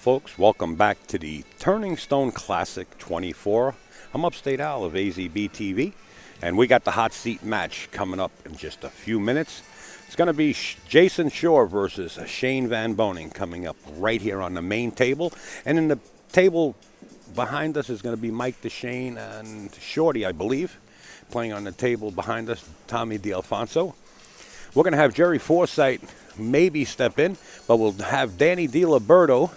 folks. Welcome back to the Turning Stone Classic 24. I'm Upstate Al of AZB TV, and we got the hot seat match coming up in just a few minutes. It's going to be Jayson Shore versus Shane Van Boening coming up right here on the main table. And in the table behind us is going to be Mike DeShane and Shorty, I believe. Playing on the table behind us, Tommy DeAlfonso. We're going to have Jerry Forsythe maybe step in, but we'll have Danny DiLiberto,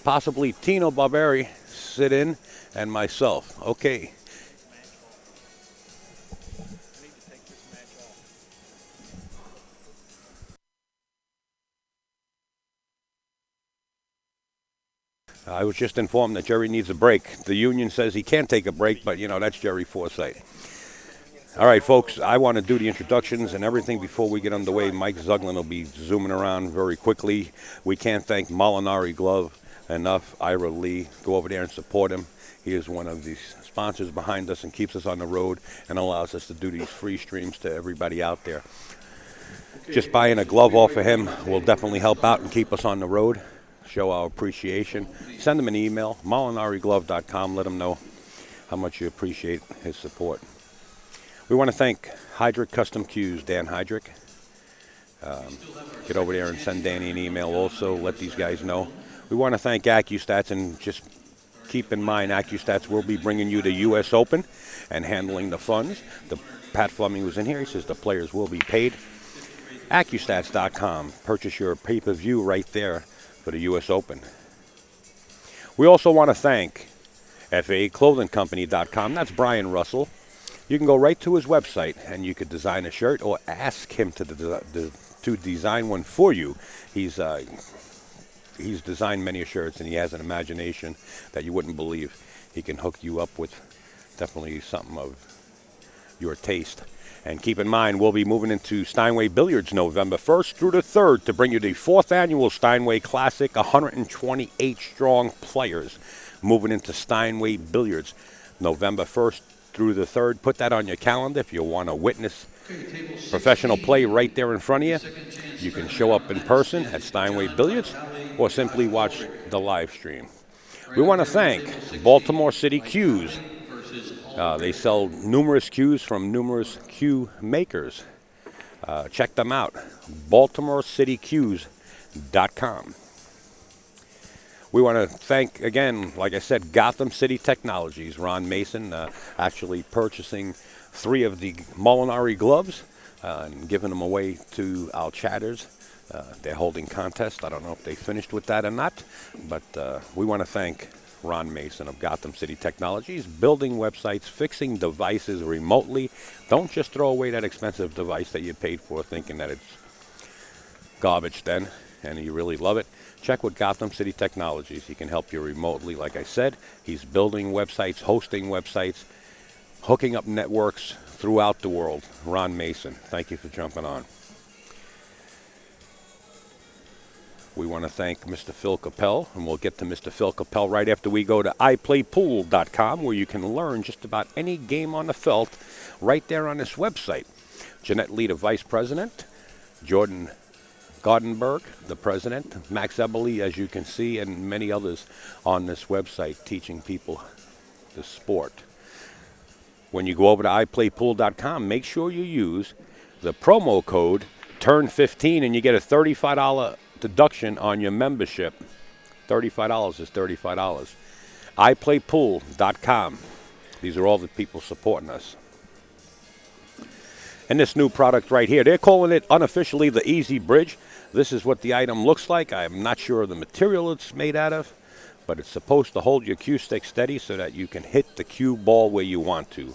possibly Tino Barberi sit in, and myself. Okay. I was just informed that Jerry needs a break. The union says he can't take a break, but, that's Jerry Forsythe. All right, folks, I want to do the introductions and everything before we get underway. Mike Zuglin will be zooming around very quickly. We can't thank Molinari Glove enough. Ira Lee, go over there and support him. He is one of the sponsors behind us and keeps us on the road and allows us to do these free streams to everybody out there. Just buying a glove off of him will definitely help out and keep us on the road, show our appreciation. Send him an email, molinariglove.com. Let him know how much you appreciate his support. We want to thank Hydrick Custom Cues, Dan Hydrick. Get over there and send Danny an email also. Let these guys know. We want to thank AccuStats, and just keep in mind AccuStats will be bringing you the U.S. Open and handling the funds. Pat Fleming was in here. He says the players will be paid. AccuStats.com. Purchase your pay-per-view right there for the U.S. Open. We also want to thank FAClothingCompany.com. That's Brian Russell. You can go right to his website and you could design a shirt or ask him to design one for you. He's designed many shirts, and he has an imagination that you wouldn't believe. He can hook you up with definitely something of your taste. And keep in mind, we'll be moving into Steinway Billiards November 1st through the 3rd to bring you the 4th annual Steinway Classic, 128 strong players moving into Steinway Billiards November 1st through the 3rd. Put that on your calendar if you want to witness professional play right there in front of you. You can show up in person at Steinway Billiards or simply watch the live stream. We want to thank Baltimore City Cues. They sell numerous cues from numerous cue makers. Check them out, BaltimoreCityCues.com. We want to thank, again, like I said, Gotham City Technologies. Ron Mason actually purchasing 3 of the Molinari gloves and giving them away to our chatters. They're holding contests. I don't know if they finished with that or not, but we want to thank Ron Mason of Gotham City Technologies, building websites, fixing devices remotely. Don't just throw away that expensive device that you paid for thinking that it's garbage then, and you really love it. Check with Gotham City Technologies. He can help you remotely, like I said. He's building websites, hosting websites, hooking up networks throughout the world. Ron Mason, thank you for jumping on. We want to thank Mr. Phil Capel, and we'll get to Mr. Phil Capel right after we go to iPlayPool.com, where you can learn just about any game on the felt right there on this website. Jeanette Lee, the Vice President. Jordan Gardenberg, the President. Max Eberly, as you can see, and many others on this website teaching people the sport. When you go over to iPlayPool.com, make sure you use the promo code TURN15 and you get a $35 deduction on your membership. $35 is $35. iPlayPool.com. These are all the people supporting us. And this new product right here, they're calling it unofficially the Easy Bridge. This is what the item looks like. I'm not sure of the material it's made out of, but it's supposed to hold your cue stick steady so that you can hit the cue ball where you want to.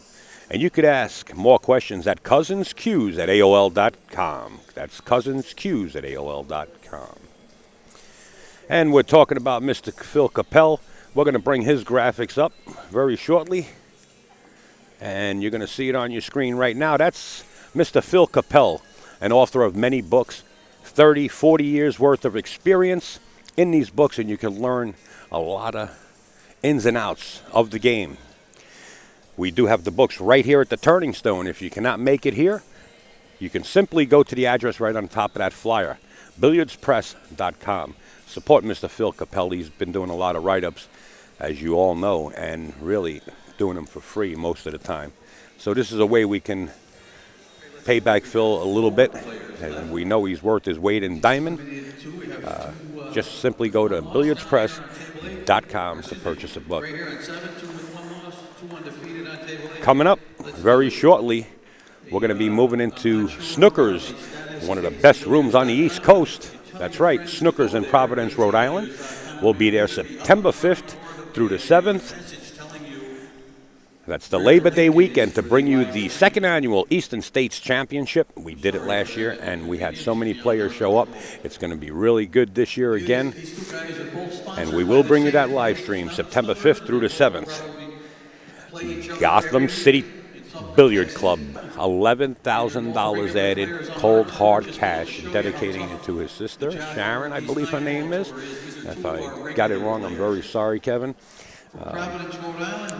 And you could ask more questions at cousinscues@AOL.com. That's cousinscues@AOL.com. And we're talking about Mr. Phil Capel. We're going to bring his graphics up very shortly, and you're going to see it on your screen right now. That's Mr. Phil Capel, an author of many books, 30, 40 years worth of experience in these books, and you can learn a lot of ins and outs of the game. We do have the books right here at the Turning Stone. If you cannot make it here, you can simply go to the address right on top of that flyer, billiardspress.com. support Mr. Phil Capelli. He's been doing a lot of write-ups, as you all know, and really doing them for free most of the time. So this is a way we can pay back Phil a little bit, and we know he's worth his weight in diamond. Just simply go to billiardspress.com to purchase a book. Coming up very shortly, we're going to be moving into Snookers, one of the best rooms on the East Coast. That's right, Snookers in Providence, Rhode Island. We'll be there September 5th through the 7th. That's the Labor Day weekend to bring you the second annual Eastern States Championship. We did it last year, and we had so many players show up. It's going to be really good this year again. And we will bring you that live stream September 5th through the 7th. Gotham City Billiard Club, $11,000 added, cold hard cash, dedicating it to his sister, Sharon, I believe her name is. If I got it wrong, I'm very sorry, Kevin.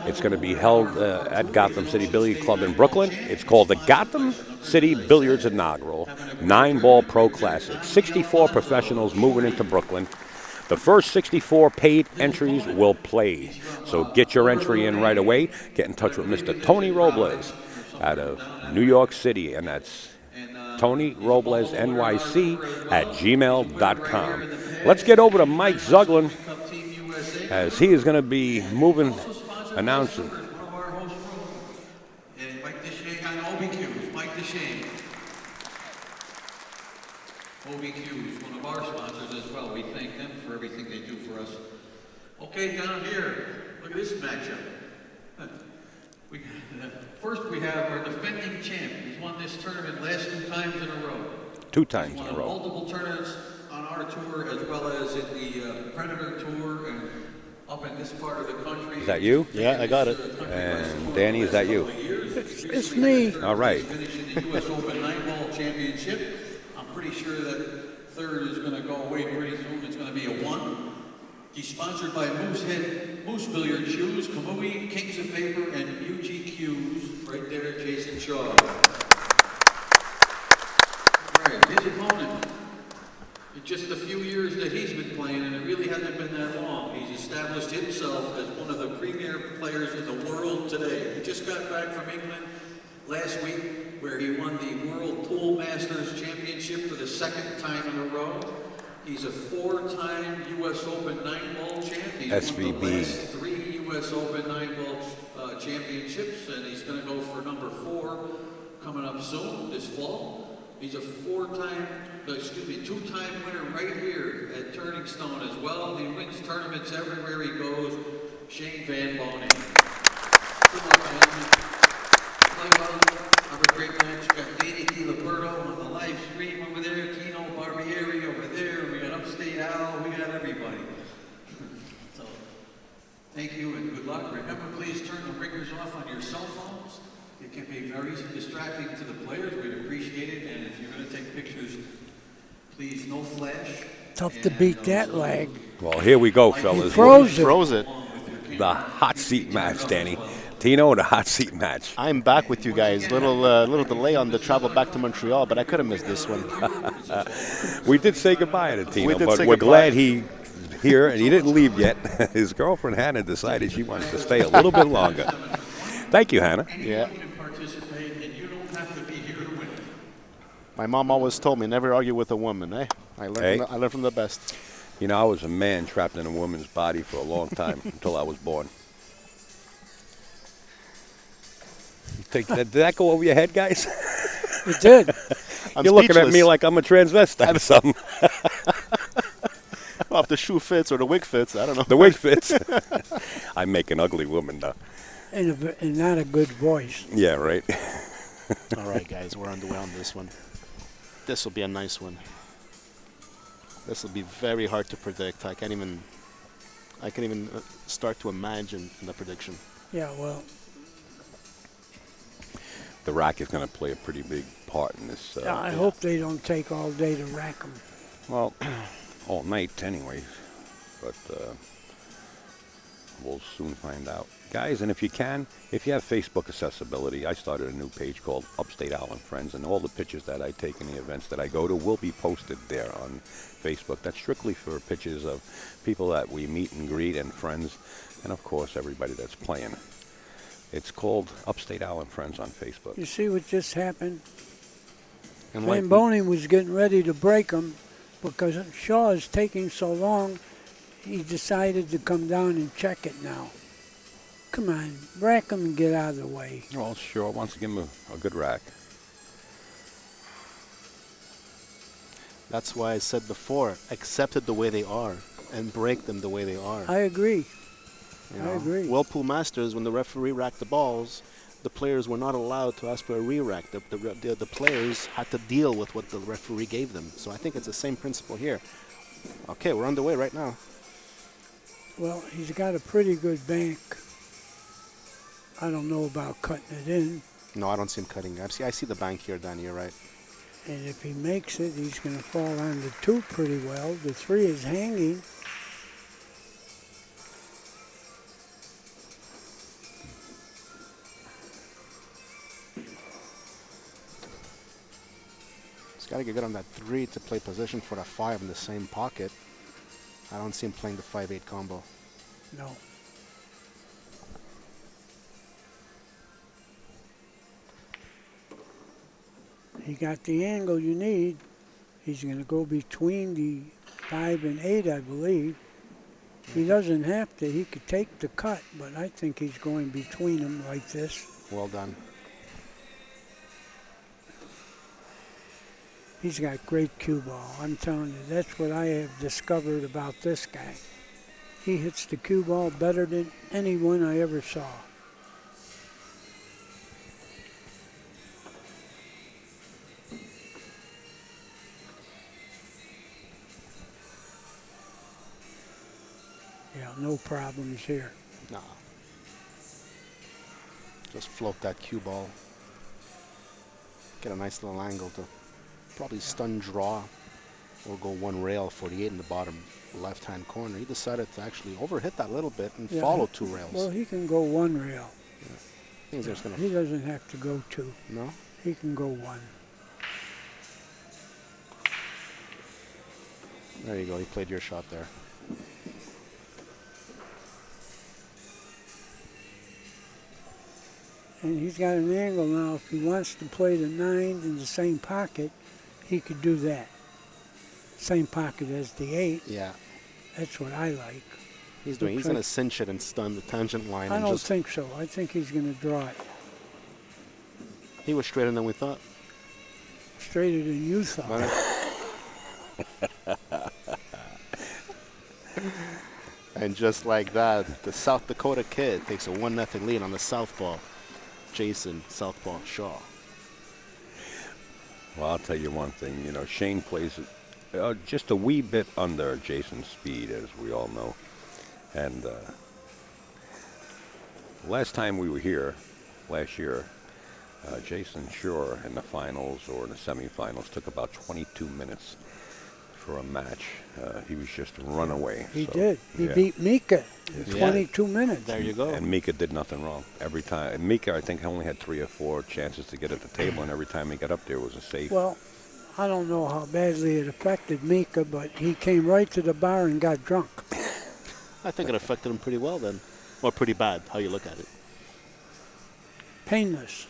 It's going to be held at Gotham City Billiard Club in Brooklyn. It's called the Gotham City Billiards Inaugural 9-Ball Pro Classic. 64 professionals moving into Brooklyn. The first 64 paid entries will play. So get your entry in right away. Get in touch with Mr. Tony Robles out of New York City, and that's Tony Robles NYC at gmail.com. Let's get over to Mike Zuglin, as he is going to be moving, announcing. OBQ is one of our sponsors as well. We thank them for everything they do for us. Okay, down here, look at this matchup. First we have our defending champ. He's won this tournament last 2 times in a row. 2 times in a row. Multiple tournaments on our tour as well as in the Predator Tour and up in this part of the country. Is that you? Yeah, I got it. And Danny, is that you? It's me. All right. Finishing the U.S. Open 9-Ball Championship. I'm pretty sure that third is going to go away pretty soon. It's going to be a 1. He's sponsored by Moose Billiard Shoes, Kamui, Kings of Vapor, and UGQs. Right there, Jayson Shaw. All right, his opponent. In just a few years that he's been playing, and it really hasn't been that long, he's established himself as one of the premier players in the world today. He just got back from England last week, where he won the World Pool Masters Championship for the 2nd time in a row. He's a 4-time U.S. Open 9-Ball champ. He's SVB. won the last 3 U.S. Open 9-Ball championships, and he's going to go for number 4 coming up soon this fall. He's a 2-time winner right here at Turning Stone as well. He wins tournaments everywhere he goes. Shane Van Boening. Good luck, gentlemen. Play well. Have a great match. We got Danny DiLiberto on the live stream over there. Tino Barbieri over there. We got Upstate Al. We got everybody. So, thank you and good luck. Remember, please turn the ringers off on your cell phones. It can be very distracting to the players. We'd appreciate it. And if you're going to take pictures, please no flash. Tough to beat that lag. Well, here we go, fellas. Froze it. The hot seat match, Danny. Tino, the hot seat match. I'm back with you guys. Little delay on the travel back to Montreal, but I could have missed this one. We did say goodbye to Tino, but say we're goodbye. glad he's here, and he didn't leave yet. His girlfriend, Hannah, decided she wanted to stay a little bit longer. Thank you, Hannah. Yeah. Participate, and you don't have to be here to win. My mom always told me, never argue with a woman, eh? I learned from the best. You know, I was a man trapped in a woman's body for a long time until I was born. Did that go over your head, guys? It did. You're looking at me like I'm a transvestite or something. Well, if the shoe fits or the wig fits, I don't know. The wig fits. I make an ugly woman, though. And not a good voice. Yeah, right. All right, guys, we're underway on this one. This will be a nice one. This will be very hard to predict. I can't even start to imagine the prediction. Yeah, well, The rack is going to play a pretty big part in this. I hope they don't take all day to rack them. Well, all night anyway. But We'll soon find out. Guys, and if you can, if you have Facebook accessibility, I started a new page called Upstate Island Friends, and all the pictures that I take in the events that I go to will be posted there on Facebook. That's strictly for pictures of people that we meet and greet and friends, and of course everybody that's playing. It's called Upstate Island Friends on Facebook. You see what just happened? And Van Boening was getting ready to break him because Shaw is taking so long. He decided to come down and check it now. Come on, rack him and get out of the way. Well, sure, wants to give him a good rack. That's why I said before, accept it the way they are and break them the way they are. I agree. You I know? agree. Whirlpool Masters, when the referee racked the balls, the players were not allowed to ask for a re-rack. The players had to deal with what the referee gave them. So I think it's the same principle here. Okay, we're underway right now. Well, he's got a pretty good bank. I don't know about cutting it in. No, I don't see him cutting. I see the bank here, Danny. You're right. And if he makes it, he's going to fall on the 2 pretty well. The 3 is hanging. He's got to get good on that 3 to play position for the 5 in the same pocket. I don't see him playing the 5-8 combo. No. He got the angle you need. He's going to go between the 5 and 8, I believe. He doesn't have to. He could take the cut, but I think he's going between them like this. Well done. He's got great cue ball. I'm telling you, that's what I have discovered about this guy. He hits the cue ball better than anyone I ever saw. Yeah, no problems here. Nah. Just float that cue ball. Get a nice little angle to probably stun draw or go 1 rail, 48 in the bottom left-hand corner. He decided to actually overhit that a little bit and follow 2 rails. Well, he can go 1 rail. He doesn't have to go 2. No? He can go 1. There you go. He played your shot there. And he's got an angle now. If he wants to play the 9 in the same pocket, he could do that. Same pocket as the 8. Yeah. That's what I like. He's going to cinch it and stun the tangent line. I don't think so. I think he's going to draw it. He was straighter than we thought. Straighter than you thought. And just like that, the South Dakota kid takes a 1-0 lead on the southpaw. Jayson, southpaw Shaw. Well, I'll tell you one thing. You know, Shane plays just a wee bit under Jayson's speed, as we all know. And last time we were here, last year, Jayson Shore in the finals or in the semifinals took about 22 minutes for a match. He was just a runaway. He did. He beat Mika in 22 minutes. There you go. And Mika did nothing wrong every time. And Mika, I think, only had 3 or 4 chances to get at the table, and every time he got up there was a safe. Well, I don't know how badly it affected Mika, but he came right to the bar and got drunk. I think it affected him pretty well then. Or pretty bad, how you look at it. Painless.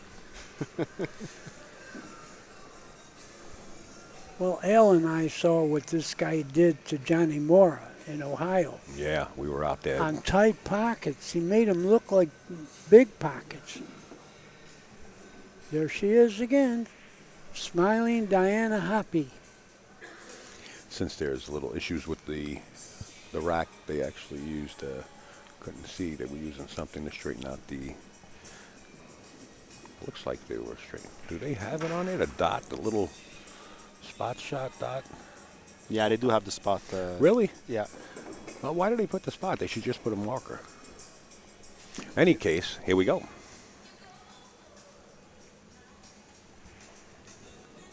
Well, Al and I saw what this guy did to Johnny Mora in Ohio. Yeah, we were out there. On tight pockets. He made him look like big pockets. There she is again. Smiling Diana Hoppy. Since there's little issues with the rack, they actually used, couldn't see, they were using something to straighten out the, looks like they were straight. Do they have it on it? A dot, the little spot shot dot? Yeah, they do have the spot. Really? Yeah. Well, why did they put the spot? They should just put a marker. Any case, here we go.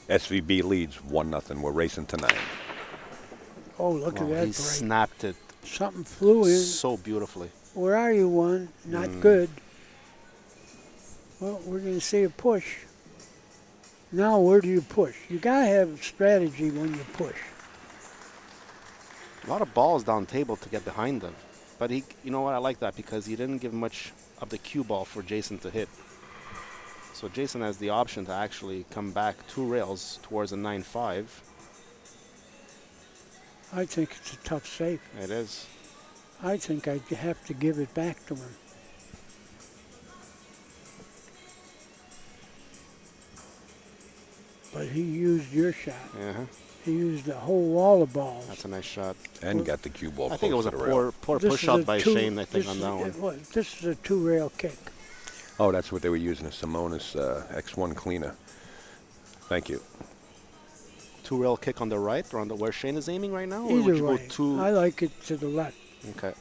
SVB leads 1-0. We're racing to 9. Oh, look at that He break. snapped it Something flew in. so beautifully. Where are you, one? Not good. Well, we're going to see a push. Now, where do you push? You got to have strategy when you push. A lot of balls down table to get behind them. But he, you know what, I like that because he didn't give much of the cue ball for Jayson to hit. So Jayson has the option to actually come back 2 rails towards a 9-5. I think it's a tough save. It is. I think I'd have to give it back to him. But he used your shot. Uh-huh. He used a whole wall of balls. That's a nice shot. And got the cue ball I think it was a close to the rail. poor This push is shot a by two- Shane, I think, this on is- that one. it was- This is a 2-rail kick. Oh, that's what they were using, a Simonis X1 cleaner. Thank you. 2-rail kick on the right or on the where Shane is aiming right now? Or would Either you way, go 2? I like it to the left. Okay.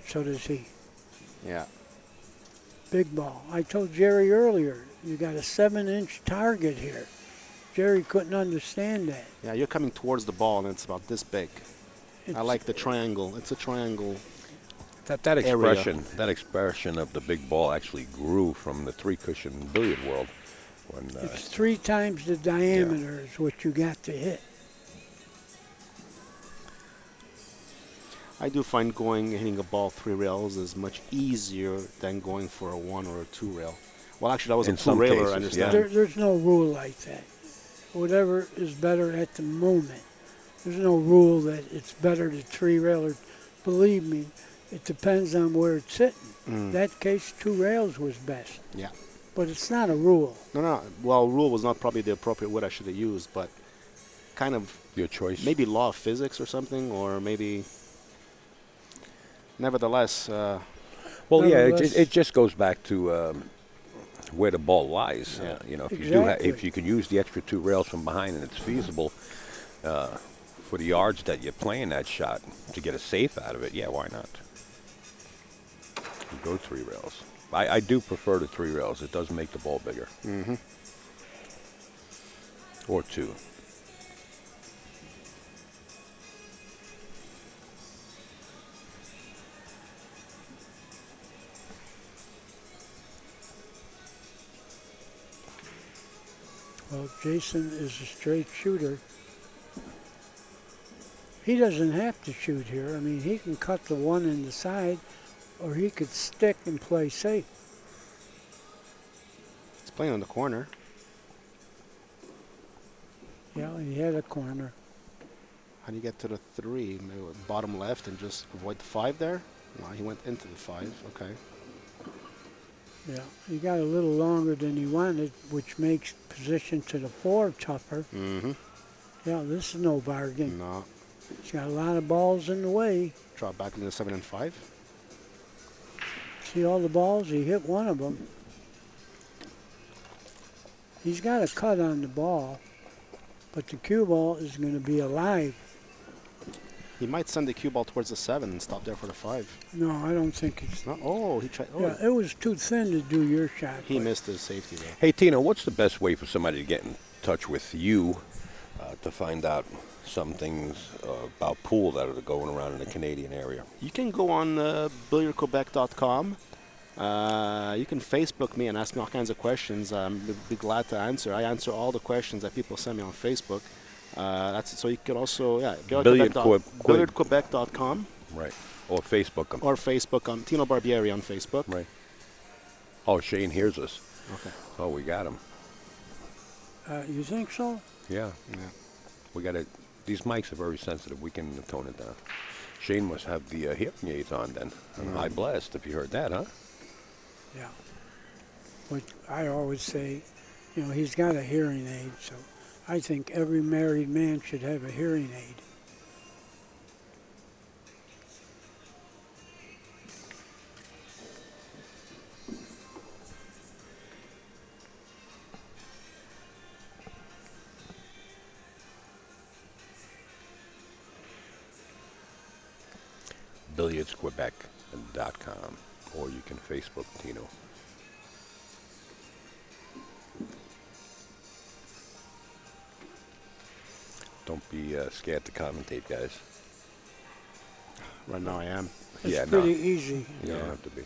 So does he. Yeah. Big ball. I told Jerry earlier, you got a 7-inch target here. Jerry couldn't understand that. Yeah, you're coming towards the ball and it's about this big. I It's- like the triangle. It's a triangle. That Area. expression of the big ball actually grew from the 3-cushion billiard world. When It's 3 times the diameter is what you got to hit. I do find hitting a ball 3 rails is much easier than going for a 1 or a 2 rail. Well, actually, that was In a some 2-railer, cases, I understand. There's no rule like that. Whatever is better at the moment. There's no rule that it's better to 3-rail. Believe me, it depends on where it's sitting. That case, 2 rails was best. Yeah. But it's not a rule. No. Well, rule was not probably the appropriate word I should have used, but kind of your choice. maybe law of physics or something, or maybe. Nevertheless, Well, yeah, Nevertheless- it just goes back to where the ball lies. Yeah. You know, if Exactly. if you can use the extra 2 rails from behind and it's feasible for the yards that you're playing that shot to get a safe out of it, yeah, why not? You go 3 rails. I do prefer the 3 rails. It does make the ball bigger. Mm-hmm. Or 2. Well, Jayson is a straight shooter. He doesn't have to shoot here. I mean, he can cut the 1 in the side, or he could stick and play safe. it's playing on the corner. Yeah, he had a corner. How do you get to the 3? Maybe bottom left and just avoid the 5 there? No, he went into the 5. Okay. Yeah, he got a little longer than he wanted, which makes position to the 4 tougher. Mm-hmm. Yeah, this is no bargain. No. He's got a lot of balls in the way. Drop back into 7 and 5. See all the balls? He hit one of them. He's got a cut on the ball, but the cue ball is going to be alive. He might send the cue ball towards the 7 and stop there for the 5. No, I don't think it's. No. Oh, he tried. Oh, Yeah, it was too thin to do your shot. he but missed his safety there. Hey, Tina, what's the best way for somebody to get in touch with you to find out some things about pool that are going around in the Canadian area? You can go on billiardquebec.com. You can Facebook me and ask me all kinds of questions. I'd be glad to answer. I answer all the questions that people send me on Facebook. That's so you can also billiardquebec.com Right. Or Facebook 'em. or Facebook. Tino Barbieri on Facebook. Right. Oh, Shane hears us. Okay. Oh, we got him. You think so? Yeah. Yeah. We got it. These mics are very sensitive. We can tone it down. Shane must have the hearing aids on then. And high blast if you heard that, huh? Yeah. But I always say, you know, he's got a hearing aid, so I think every married man should have a hearing aid. billiardsquebec.com, or you can Facebook Tino. Don't be scared to commentate, guys. Right now I am. It's Yeah, pretty no. easy. You don't have to be.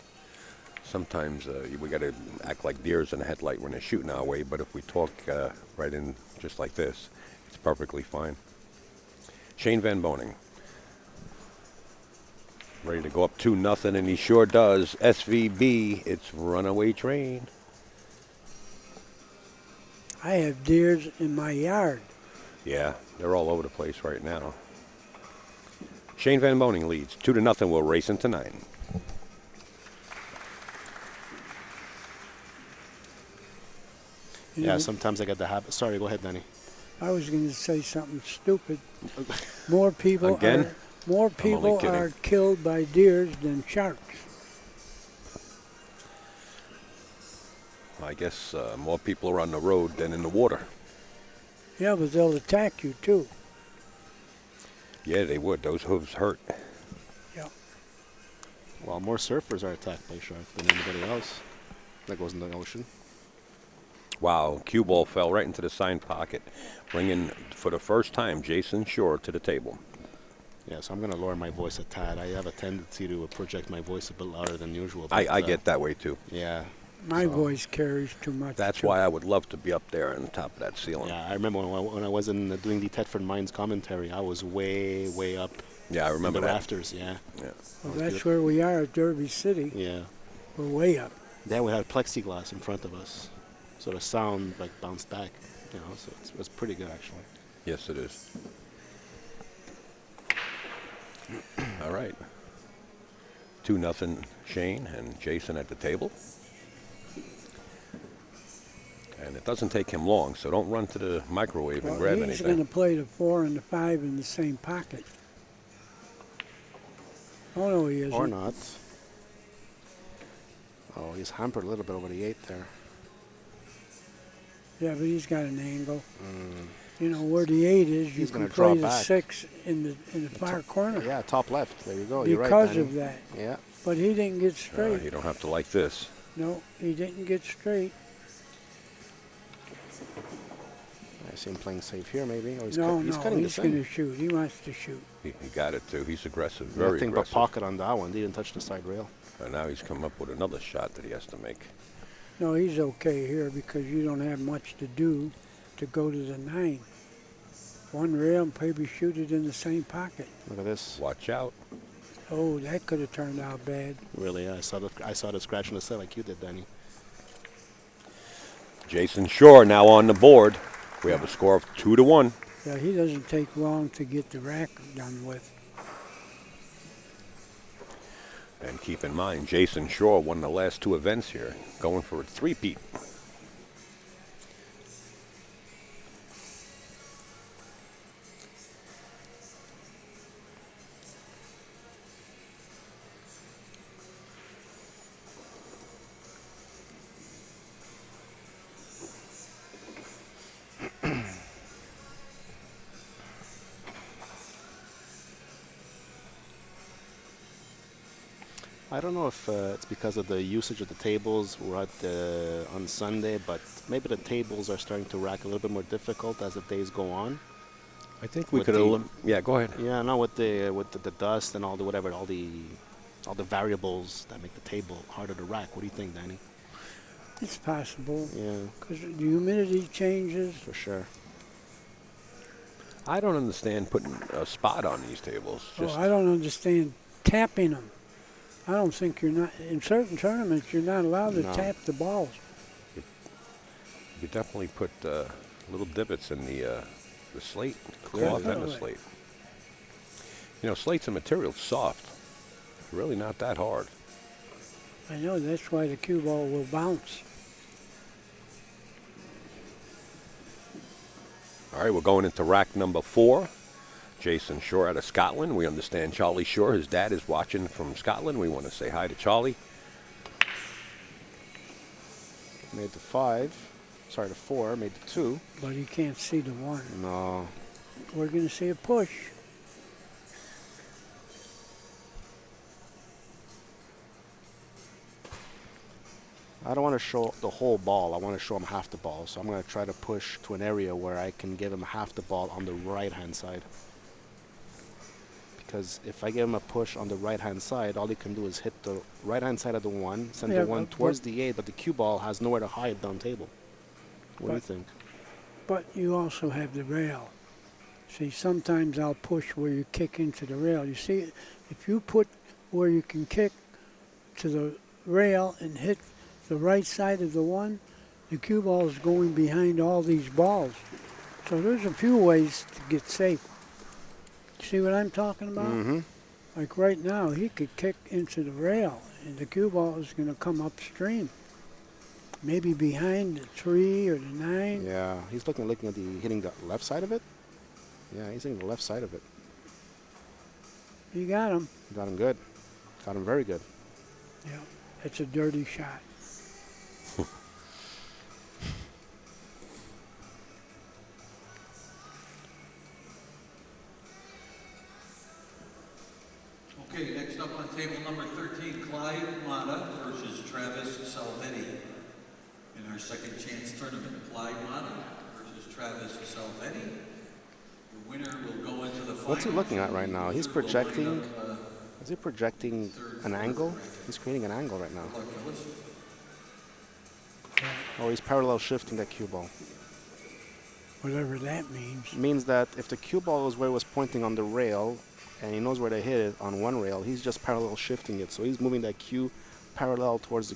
Sometimes we got to act like deers in a headlight when they're shooting our way, but if we talk right in just like this, it's perfectly fine. Shane Van Boening. Ready to go up 2-0, and he sure does. SVB, it's Runaway Train. I have deers in my yard. Yeah, they're all over the place right now. Shane Van Boening leads 2-0. We'll race into 9. You Yeah, know, sometimes I get the habit. Sorry, go ahead, Danny. I was going to say something stupid. More people Again? are more I'm only people kidding. are killed by deers than sharks. I guess more people are on the road than in the water. Yeah, but they'll attack you too. Yeah, they would. Those hooves hurt. Yeah. Well, more surfers are attacked by sharks than anybody else that goes in the ocean. Wow, cue ball fell right into the sign pocket, bringing, for the first time, Jayson Shore to the table. Yeah, so I'm going to lower my voice a tad. I have a tendency to project my voice a bit louder than usual. I but, get that way, too. Yeah. My So- voice carries too much. That's too. why I would love to be up there on top of that ceiling. Yeah, I remember when I was doing the Thetford Mines commentary, I was way, way up Yeah, I in remember the that. rafters. Yeah. Yeah. Well, was that's good. where we are at Derby City. Yeah. We're way up. Then we had plexiglass in front of us, so the sound like bounced back. You know, so it was pretty good actually. Yes, it is. All right. 2-0 Shane and Jayson at the table. And it doesn't take him long, so don't run to the microwave and Well, grab he's anything. going to play the 4 and the 5 in the same pocket. Oh no, he isn't. Or not. Oh, he's hampered a little bit over the 8 there. Yeah, but he's got an angle. You know where the 8 is. You He's can gonna play draw the back. 6 in the far corner. Yeah, top left. There you go. You're right, Because Danny. of that. Yeah. But he didn't get straight. You don't have to like this. No, he didn't get straight. I see him playing safe here, maybe. Oh, he's No, he's no, cutting he's the going thing. to shoot. He wants to shoot. He got it, too. He's aggressive, very Nothing aggressive. but pocket on that one. He didn't touch the side rail. And now he's come up with another shot that he has to make. No, he's okay here because you don't have much to do to go to the 9. One rail and maybe shoot it in the same pocket. Look at this. Watch out. Oh, that could have turned out bad. Really, I saw the scratch on the side like you did, Danny. Jayson Shore now on the board. We have a score of 2-1. Yeah, he doesn't take long to get the rack done with. And keep in mind, Jayson Shore won the last 2 events here, going for a 3-peat. I don't know if it's because of the usage of the tables we're at on Sunday, but maybe the tables are starting to rack a little bit more difficult as the days go on. I think we With could the- yeah, go ahead. Yeah, no, with the dust and all the whatever, all the variables that make the table harder to rack. What do you think, Danny? It's possible Yeah, because the humidity changes. for sure. I don't understand putting a spot on these tables. Just Oh, I don't understand tapping them. I don't think you're not in certain tournaments. You're not allowed to No. tap the balls. you definitely put little divots in the slate, Clearly. cloth and the Really? slate. You know, slate's a material soft. Really not that hard. I know that's why the cue ball will bounce. All right, we're going into rack number 4. Jayson Shore out of Scotland. We understand Charlie Shore, his dad, is watching from Scotland. We want to say hi to Charlie. Made the 5. Sorry, the 4. Made the 2. But you can't see the 1. No. We're going to see a push. I don't want to show the whole ball. I want to show him half the ball. So I'm going to try to push to an area where I can give him half the ball on the right-hand side. because if I give him a push on the right-hand side, all he can do is hit the right-hand side of the 1, send Yeah, the 1 but- towards the 8, but the cue ball has nowhere to hide down table. What do you But- think? But you also have the rail. See, sometimes I'll push where you kick into the rail. You see, if you put where you can kick to the rail and hit the right side of the 1, the cue ball is going behind all these balls. So there's a few ways to get safe. See what I'm talking about? Mm-hmm. Like right now, he could kick into the rail, and the cue ball is going to come upstream. Maybe behind the 3 or the 9. Yeah, he's looking at hitting the left side of it. Yeah, he's hitting the left side of it. You got him. Got him good. Got him very good. Yeah, it's a dirty shot. Okay, next up on table number 13, Clyde Mata versus Travis Salvetti. In our second chance tournament, Clyde Mata versus Travis Salvetti. The winner will go into the final. What's he looking at right now? He's Loser will projecting. wind up, Is he projecting an angle? He's creating an angle right now. Clark Ellis. Or he's parallel shifting that cue ball. Whatever that means. It means that if the cue ball is where it was pointing on the rail, and he knows where to hit it on one rail, he's just parallel shifting it. So he's moving that cue parallel towards the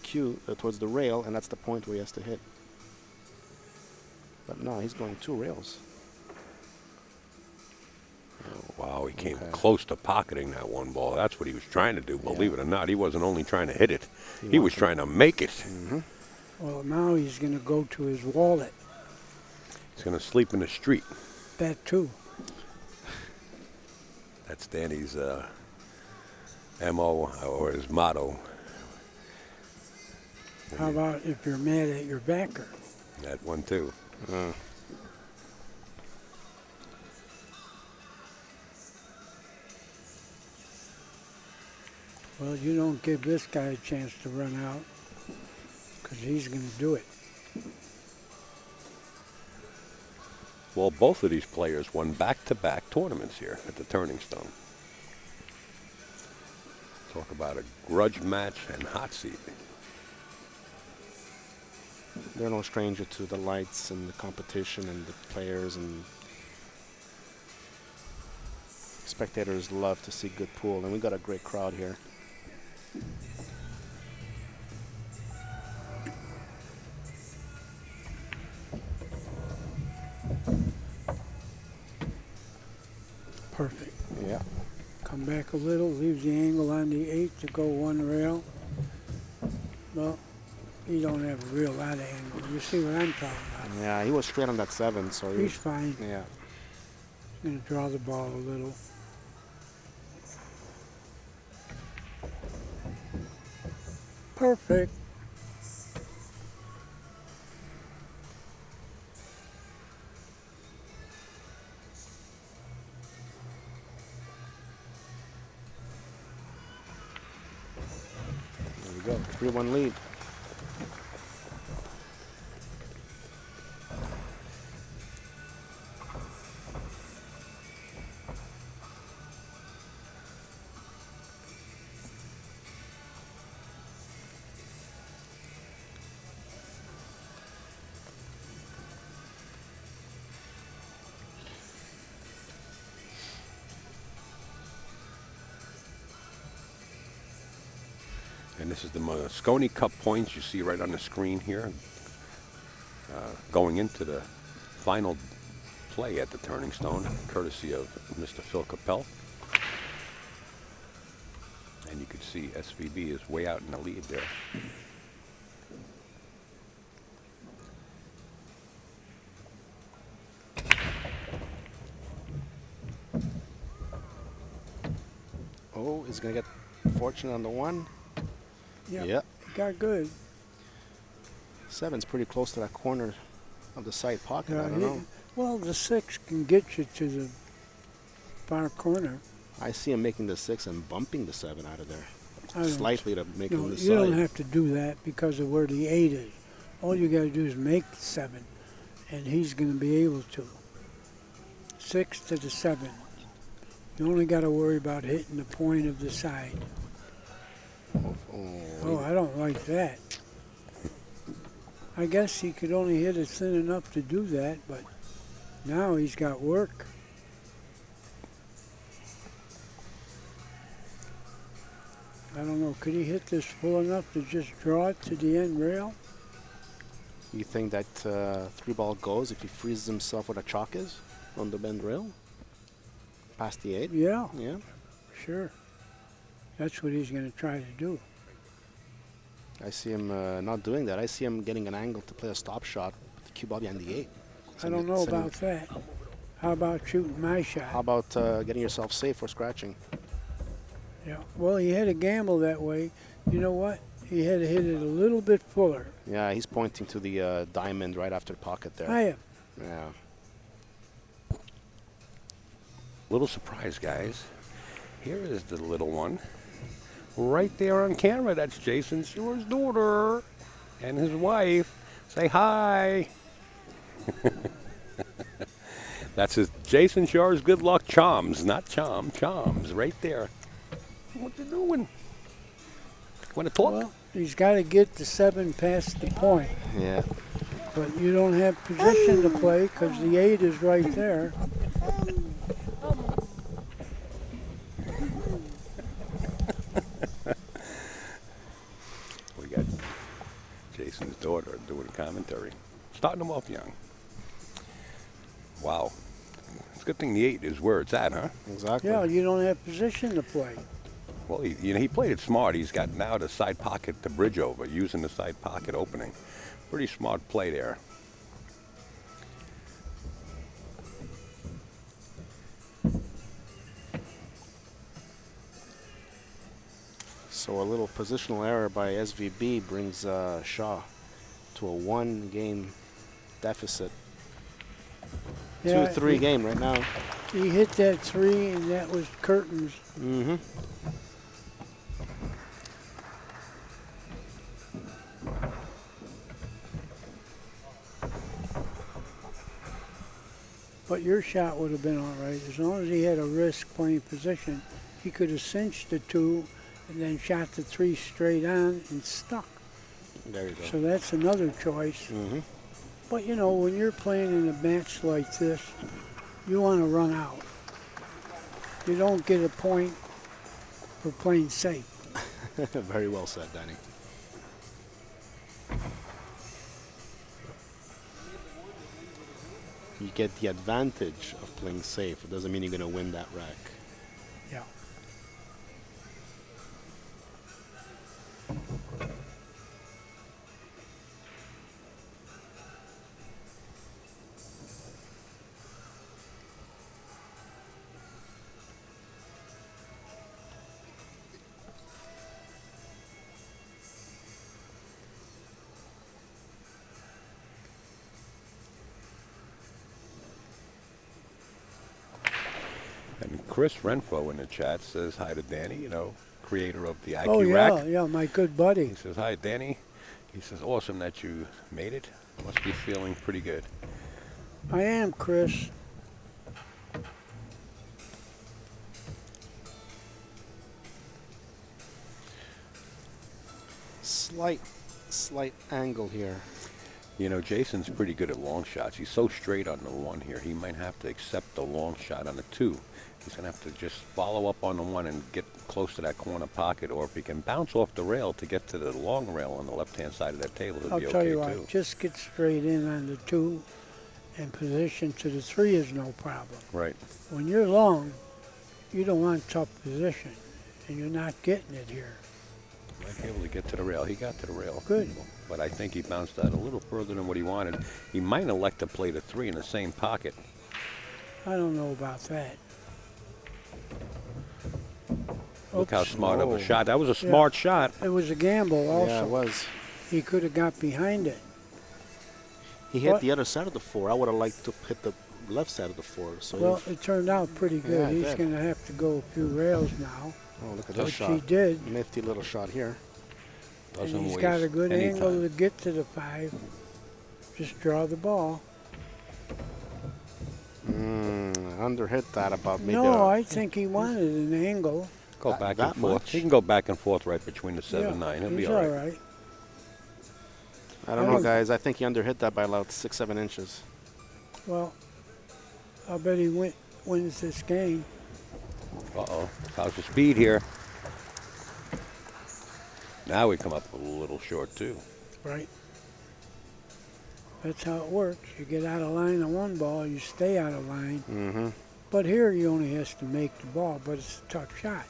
towards the rail, and that's the point where he has to hit. But no, he's going 2 rails. Wow, he came Okay. close to pocketing that 1 ball. That's what he was trying to do, believe it or not. He wasn't only trying to hit it, he was wanted- trying to make it. Well, now he's going to go to his wallet. He's going to sleep in the street. That too. That's Danny's MO or his motto. How about if you're mad at your backer? That one too. Well, you don't give this guy a chance to run out because he's going to do it. Well, both of these players won back-to-back tournaments here at the Turning Stone. Talk about a grudge match and hot seat. They're no stranger to the lights and the competition and the players, and spectators love to see good pool, and we got a great crowd here. Perfect. Yeah. Come back a little, leaves the angle on the 8 to go 1 rail. Well, you don't have a real lot of angle. You see what I'm talking about? Yeah, he was straight on that 7, so He's fine. yeah. He's going to draw the ball a little. Perfect. There we go. 3-1 lead. And this is the Moscone Cup points you see right on the screen here. Going into the final play at the Turning Stone, courtesy of Mr. Phil Capel. And you can see SVB is way out in the lead there. Oh, he's going to get fortunate on the 1. Yep. Yep. Got good. 7's pretty close to that corner of the side pocket. I don't he- know. Well, the 6 can get you to the far corner. I see him making the 6 and bumping the 7 out of there. I don't- Slightly to make No, him the you don't side. have to do that because of where the 8 is. All you got to do is make the 7, and he's going to be able to. 6 to the 7. You only got to worry about hitting the point of the side. Oh, I don't like that. I guess he could only hit it thin enough to do that, but now he's got work. I don't know. Could he hit this full enough to just draw it to the end rail? You think that 3-ball goes if he freezes himself where the chalk is on the bend rail? Past the 8? Yeah, Yeah. sure. That's what he's going to try to do. I see him not doing that. I see him getting an angle to play a stop shot with the cue ball behind the 8. I don't know about that. How about shooting my shot? How about getting yourself safe or scratching? Yeah. Well, he had a gamble that way. You know what? He had to hit it a little bit fuller. Yeah, he's pointing to the diamond right after the pocket there. I am. Yeah. Little surprise, guys. Here is the little one. Right there on camera. That's Jayson Shor's daughter and his wife. Say hi. That's his Jayson Shor's good luck charms, not charms, right there. What you doing? Want to talk? Well, he's got to get the 7 past the point. Yeah. But you don't have position to play because the 8 is right there. We got Jayson's daughter doing commentary. Starting him off young. Wow. It's a good thing the 8 is where it's at, huh? Exactly. Yeah, you don't have position to play. Well, he played it smart. He's got now the side pocket to bridge over, using the side pocket opening. Pretty smart play there. So a little positional error by SVB brings Shaw to a 1-game deficit. Yeah, 2-3 game right now. He hit that 3, and that was curtains. Mm-hmm. But your shot would have been all right. As long as he had a risk playing position, he could have cinched the 2 and then shot the 3 straight on and stuck. There you go. So that's another choice. Mm-hmm. But, you know, when you're playing in a match like this, you want to run out. You don't get a point for playing safe. Very well said, Danny. You get the advantage of playing safe. It doesn't mean you're going to win that rack. Yeah. And Chris Renfro in the chat says hi to Danny, you know, creator of the IQ Oh, yeah, rack. yeah, my good buddy. He says, hi, Danny. He says, awesome that you made it. Must be feeling pretty good. I am, Chris. Slight angle here. You know, Jayson's pretty good at long shots. He's so straight on the 1 here. He might have to accept the long shot on the 2. He's going to have to just follow up on the 1 and get close to that corner pocket. Or if he can bounce off the rail to get to the long rail on the left-hand side of that table, he'll I'll be tell okay, you too. what, just get straight in on the 2 and position to the 3 is no problem. Right. When you're long, you don't want tough position, and you're not getting it here. Might be able to get to the rail. He got to the rail. Good. But I think he bounced out a little further than what he wanted. He might elect to play the 3 in the same pocket. I don't know about that. Look how Oops. smart of a Oh. shot. That was a smart shot. It was a gamble also. Yeah, it was. He could have got behind it. He hit What? the other side of the 4. I would have liked to hit the left side of the 4. So Well, if- it turned out pretty good. Yeah, it He's did. going to have to go a few rails now, oh, look at this which shot. he did. Nifty little shot here. And Doesn't he's waste got a good any angle time. to get to the 5. Just draw the ball. underhit that about maybe. No, I think he wanted an angle. Go That- back that and forth. much? He can go back and forth right between the 7-9. He'll he's be all right. right. I don't I know, don't- guys. I think he underhit that by about 6-7 inches. Well, I bet he wins this game. Uh-oh. How's the speed here? Now we come up a little short, too. Right. That's how it works. You get out of line on one ball, you stay out of line. Mm-hmm. But here he only has to make the ball, but it's a tough shot.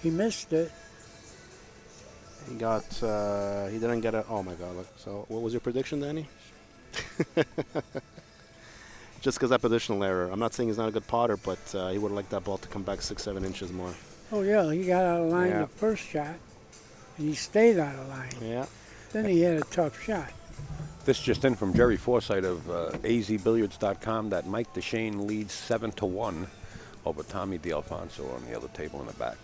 He missed it. He got. He didn't get it. Oh my God! Look. So, what was your prediction, Danny? Just because that positional error. I'm not saying he's not a good potter, but he would have liked that ball to come back 6-7 inches more. Oh, yeah, he got out of line Yeah. the first shot, and he stayed out of line. Yeah. Then he had a tough shot. This just in from Jerry Forsythe of azbilliards.com that Mike DeShane leads 7-1 over Tommy D'Alfonso on the other table in the back.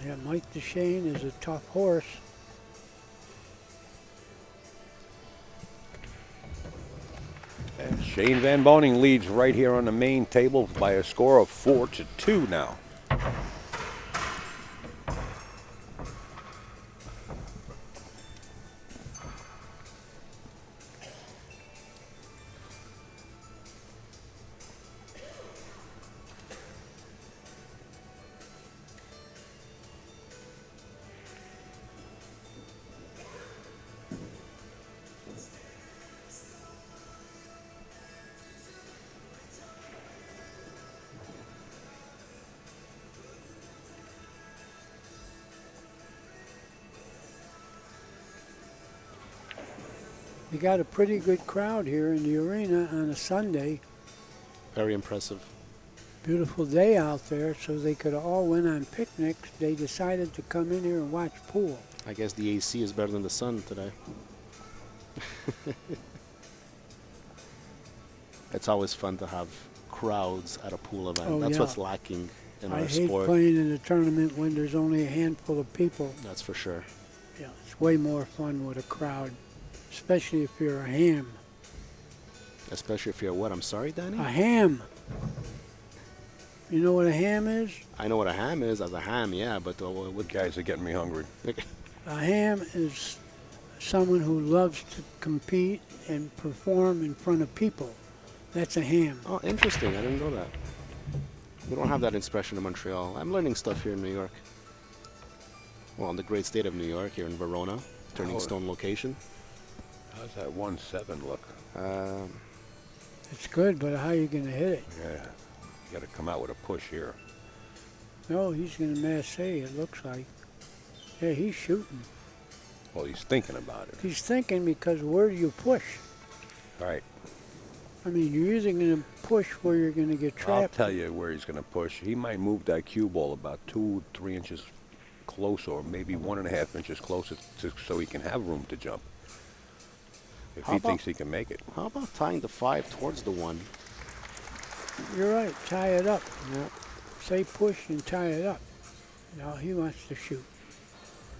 Yeah, Mike DeShane is a tough horse. And Shane Van Boening leads right here on the main table by a score of 4-2 now. You got a pretty good crowd here in the arena on a Sunday. Very impressive. Beautiful day out there, so they could have all went on picnics. They decided to come in here and watch pool. I guess the AC is better than the sun today. It's always fun to have crowds at a pool event. Oh, That's yeah. what's lacking in I our hate sport. playing in a tournament when there's only a handful of people. That's for sure. Yeah, it's way more fun with a crowd, especially if you're a ham. Especially if you're what? I'm sorry, Danny? A ham. You know what a ham is? I know what a ham is as a ham, yeah, but what Guys are getting me hungry. A ham is someone who loves to compete and perform in front of people. That's a ham. Oh, interesting. I didn't know that. We don't have that expression in Montreal. I'm learning stuff here in New York. Well, in the great state of New York, here in Verona, Turning Oh. Stone location. How's that 1-7 look? It's good, but how are you going to hit it? Yeah. You got to come out with a push here. No, he's going to masse, it looks like. Yeah, he's shooting. Well, he's thinking about it. He's thinking because where do you push? All right. I mean, you're either going to push where you're going to get I'll trapped. tell you where he's going to push. He might move that cue ball about 2-3 inches closer, or maybe 1.5 inches closer, so he can have room to jump. If How he about- thinks he can make it. How about tying the 5 towards the 1? You're right, tie it up. Yeah. Say push and tie it up. Now he wants to shoot.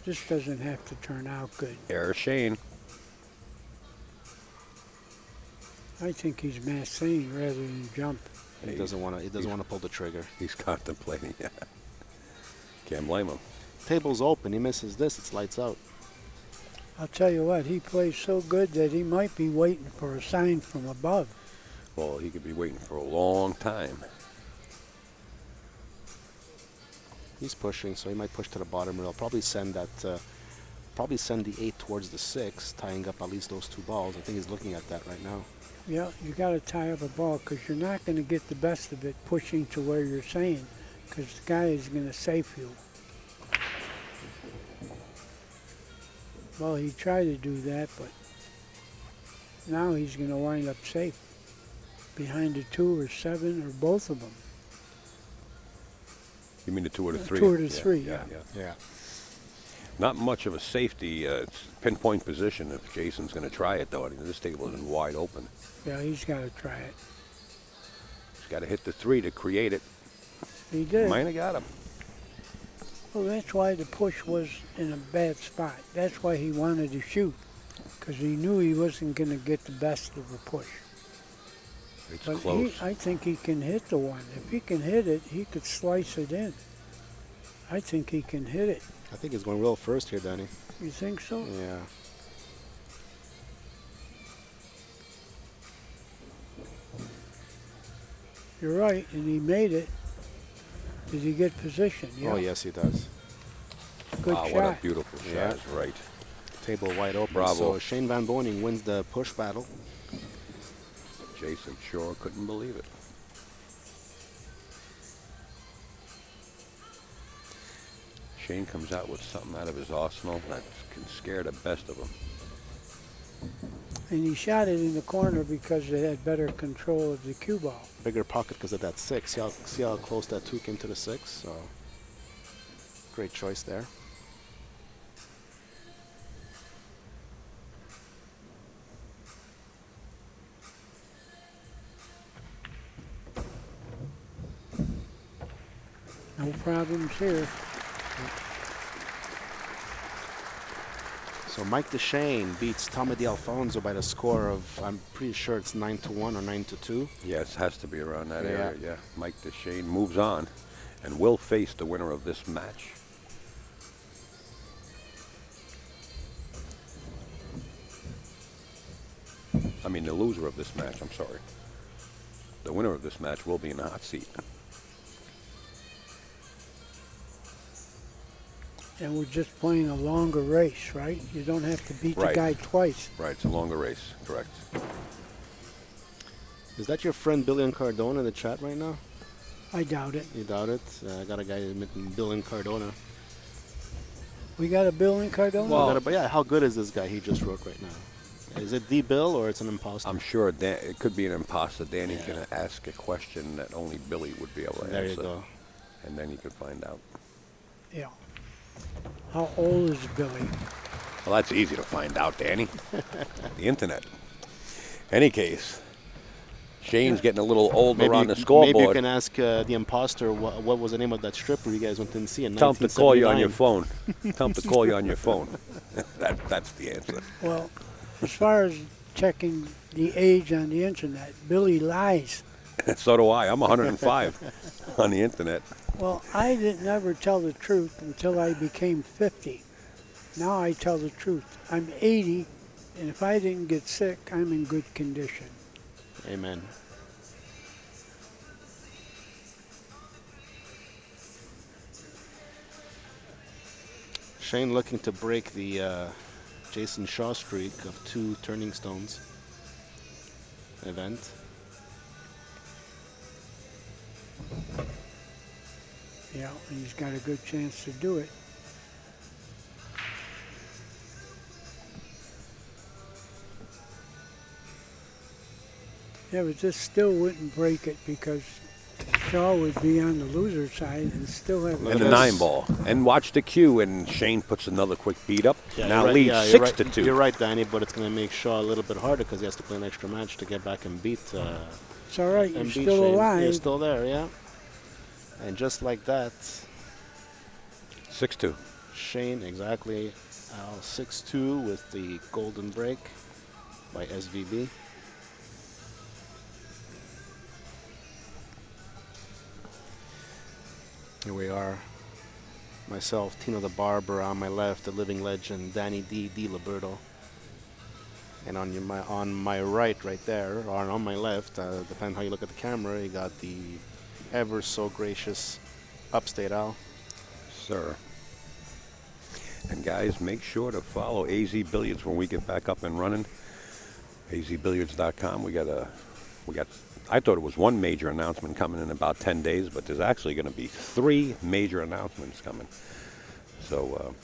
This doesn't have to turn out good. Error Shane. I think he's massing rather than jump. He doesn't want to. He doesn't want to pull the trigger. He's contemplating. Yeah. Can't blame him. Table's open. He misses this. It's lights out. I'll tell you what, he plays so good that he might be waiting for a sign from above. Well, he could be waiting for a long time. He's pushing, so he might push to the bottom rail. Probably send that. Probably send the 8 towards the 6, tying up at least those 2 balls. I think he's looking at that right now. Yeah, you got to tie up a ball because you're not going to get the best of it pushing to where you're saying because the guy is going to safe you. Well, he tried to do that, but now he's going to wind up safe behind the 2 or 7 or both of them. You mean the 2 or the 3? 2 or the 3, yeah. Yeah. Not much of a safety. It's pinpoint position if Jason's going to try it, though. I mean, this table is wide open. Yeah, he's got to try it. He's got to hit the 3 to create it. He did. Might have got him. Well, that's why the push was in a bad spot. That's why he wanted to shoot. because he knew he wasn't going to get the best of the push. It's But close. I think he can hit the one. If he can hit it, he could slice it in. I think he can hit it. I think he's going real first here, Danny. You think so? Yeah. You're right, and he made it. Did he get position? Yeah. Oh, yes, he does. Good Wow, shot. what a beautiful shot. Yeah. Is right. Table wide open. Bravo. So Shane Van Boening wins the push battle. Jayson sure couldn't believe it. Shane comes out with something out of his arsenal that can scare the best of them. And he shot it in the corner because it had better control of the cue ball. Bigger pocket because of that 6. See how close that 2 came to the 6? So great choice there. No problems here. So Mike DeShane beats Tommy D'Alfonso by the score of, I'm pretty sure it's 9-1 or 9-2. Yes, has to be around that Yeah. area. Yeah. Mike DeShane moves on and will face the winner of this match. I mean, the loser of this match, I'm sorry. The winner of this match will be in the hot seat. And we're just playing a longer race, right? You don't have to beat Right. the guy twice. Right, it's a longer race, correct. Is that your friend Billy Cardona in the chat right now? I doubt it. You doubt it? I got a guy named Bill Cardona. We got a Bill in Cardona? Well- But yeah, how good is this guy he just wrote right now? Is it the Bill or it's an imposter? I'm sure it could be an imposter. Danny's going to ask a question that only Billy would be able to There answer. you go. And then you can find out. Yeah. How old is Billy? Well, that's easy to find out, Danny. The internet. Any case, Shane's getting a little older on the scoreboard. Maybe you can ask the imposter what was the name of that stripper you guys went and see in Tell him to call you on your 1979. phone. Tell him to call you on your phone. That's the answer. Well, as far as checking the age on the internet, Billy lies. So do I. I'm 105 on the internet. Well, I didn't ever tell the truth until I became 50. Now I tell the truth. I'm 80, and if I didn't get sick, I'm in good condition. Amen. Shane looking to break the Jayson Shaw streak of 2 turning stones event. Yeah, and he's got a good chance to do it. Yeah, but this still wouldn't break it because Shaw would be on the loser side and still have And the 9 ball. And watch the cue, and Shane puts another quick beat up. Yeah, Now you're right. leads Yeah, 6 you're to right. 2. You're right, Danny, but it's going to make Shaw a little bit harder because he has to play an extra match to get back and beat. It's all right, you're and beat still Shane. alive. You're still there, yeah. And just like that, 6-2. Shane exactly 6-2 with the golden break by SVB. Here we are. Myself, Tino the Barber on my left, the living legend, Danny D. Liberto. And on my right there, or on my left, depending how you look at the camera, you got the ever so gracious Upstate Al. Sir. And guys, make sure to follow AZ Billiards when we get back up and running. azbilliards.com. We got I thought it was one major announcement coming in about 10 days, but there's actually going to be 3 major announcements coming. So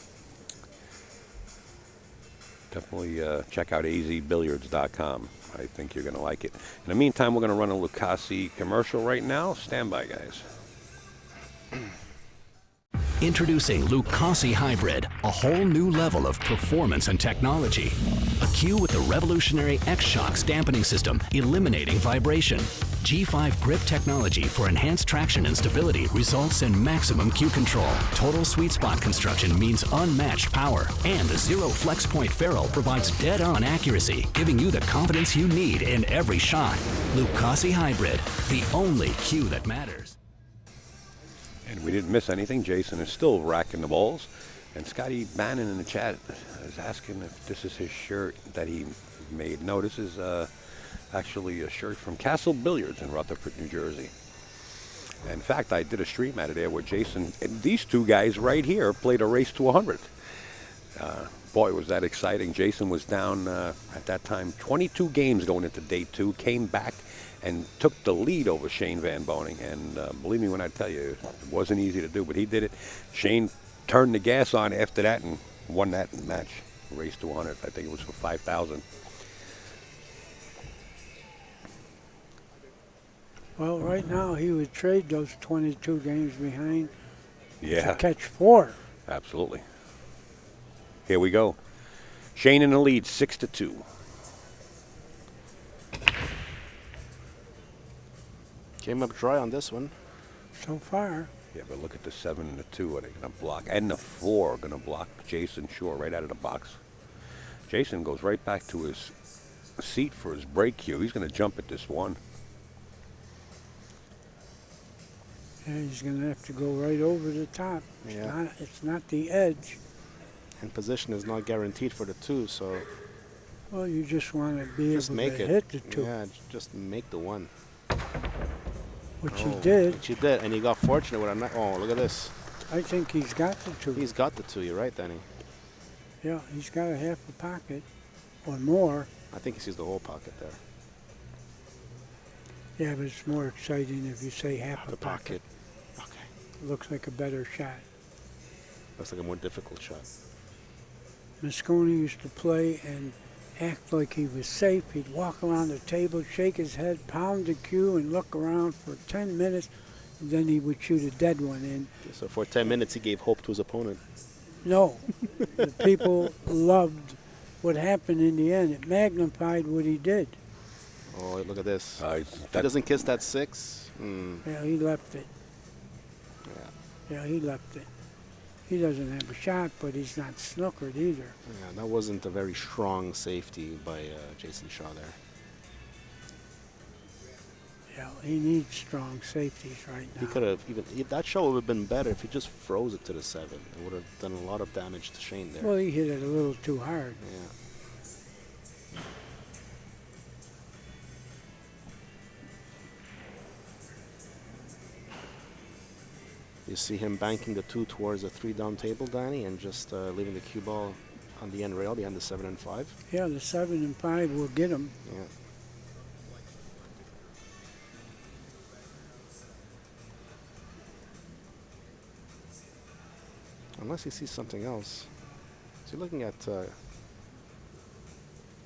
definitely check out azbilliards.com. I think you're going to like it. In the meantime, we're going to run a Lucasi commercial right now. Stand by, guys. Introducing Lucasi Hybrid, a whole new level of performance and technology. A cue with the revolutionary X-Shock dampening system, eliminating vibration. G5 grip technology for enhanced traction and stability results in maximum cue control. Total sweet spot construction means unmatched power. And the Zero Flex Point ferrule provides dead-on accuracy, giving you the confidence you need in every shot. Lucasi Hybrid, the only cue that matters. And we didn't miss anything. Jayson is still racking the balls. And Scotty Bannon in the chat is asking if this is his shirt that he made. No, this is actually a shirt from Castle Billiards in Rutherford, New Jersey. In fact, I did a stream out of there where Jayson and these two guys right here played a race to 100. Boy, was that exciting. Jayson was down at that time 22 games going into day 2, came back and took the lead over Shane Van Boening. And believe me when I tell you, it wasn't easy to do, but he did it. Shane turned the gas on after that and won that match, race to 100. I think it was for 5,000. Well, right now he would trade those 22 games behind Yeah, to catch 4. absolutely. Here we go. Shane in the lead, 6-2. Came up dry on this one. So far, Yeah, but look at the 7 and the 2. Are they going to block? And the 4 are going to block Jayson Shore right out of the box. Jayson goes right back to his seat for his break cue. He's going to jump at this 1. and he's going to have to go right over the top. Yeah. It's not the edge. And position is not guaranteed for the 2, so Well, you just want to be just able make to it. hit the 2, Yeah, just make the 1. which Oh, he did. Which he did, and he got fortunate with a. Oh, look at this. I think he's got the 2. He's got the 2. You're right, Danny. Yeah, he's got a half a pocket or more. I think he sees the whole pocket there. Yeah, but it's more exciting if you say half a The pocket. pocket. Okay. Looks like a better shot. Looks like a more difficult shot. Mosconi used to play and act like he was safe. He'd walk around the table, shake his head, pound the cue, and look around for 10 minutes, and then he would shoot a dead one in. So for 10 minutes, he gave hope to his opponent. No, the people loved what happened in the end. It magnified what he did. Oh, look at this. If he That, doesn't kiss that 6, Yeah, he left it. yeah. Yeah, he left it. He doesn't have a shot, but he's not snookered either. Yeah, that wasn't a very strong safety by Jayson Shaw there. Yeah, he needs strong safeties right now. He could have that shot would have been better if he just froze it to the 7. It would have done a lot of damage to Shane there. Well, he hit it a little too hard. Yeah. You see him banking the 2 towards the 3 down table, Danny, and just leaving the cue ball on the end rail behind the 7 and 5. Yeah, the 7 and 5 will get him. Yeah. Unless he sees something else. Is he looking at? He's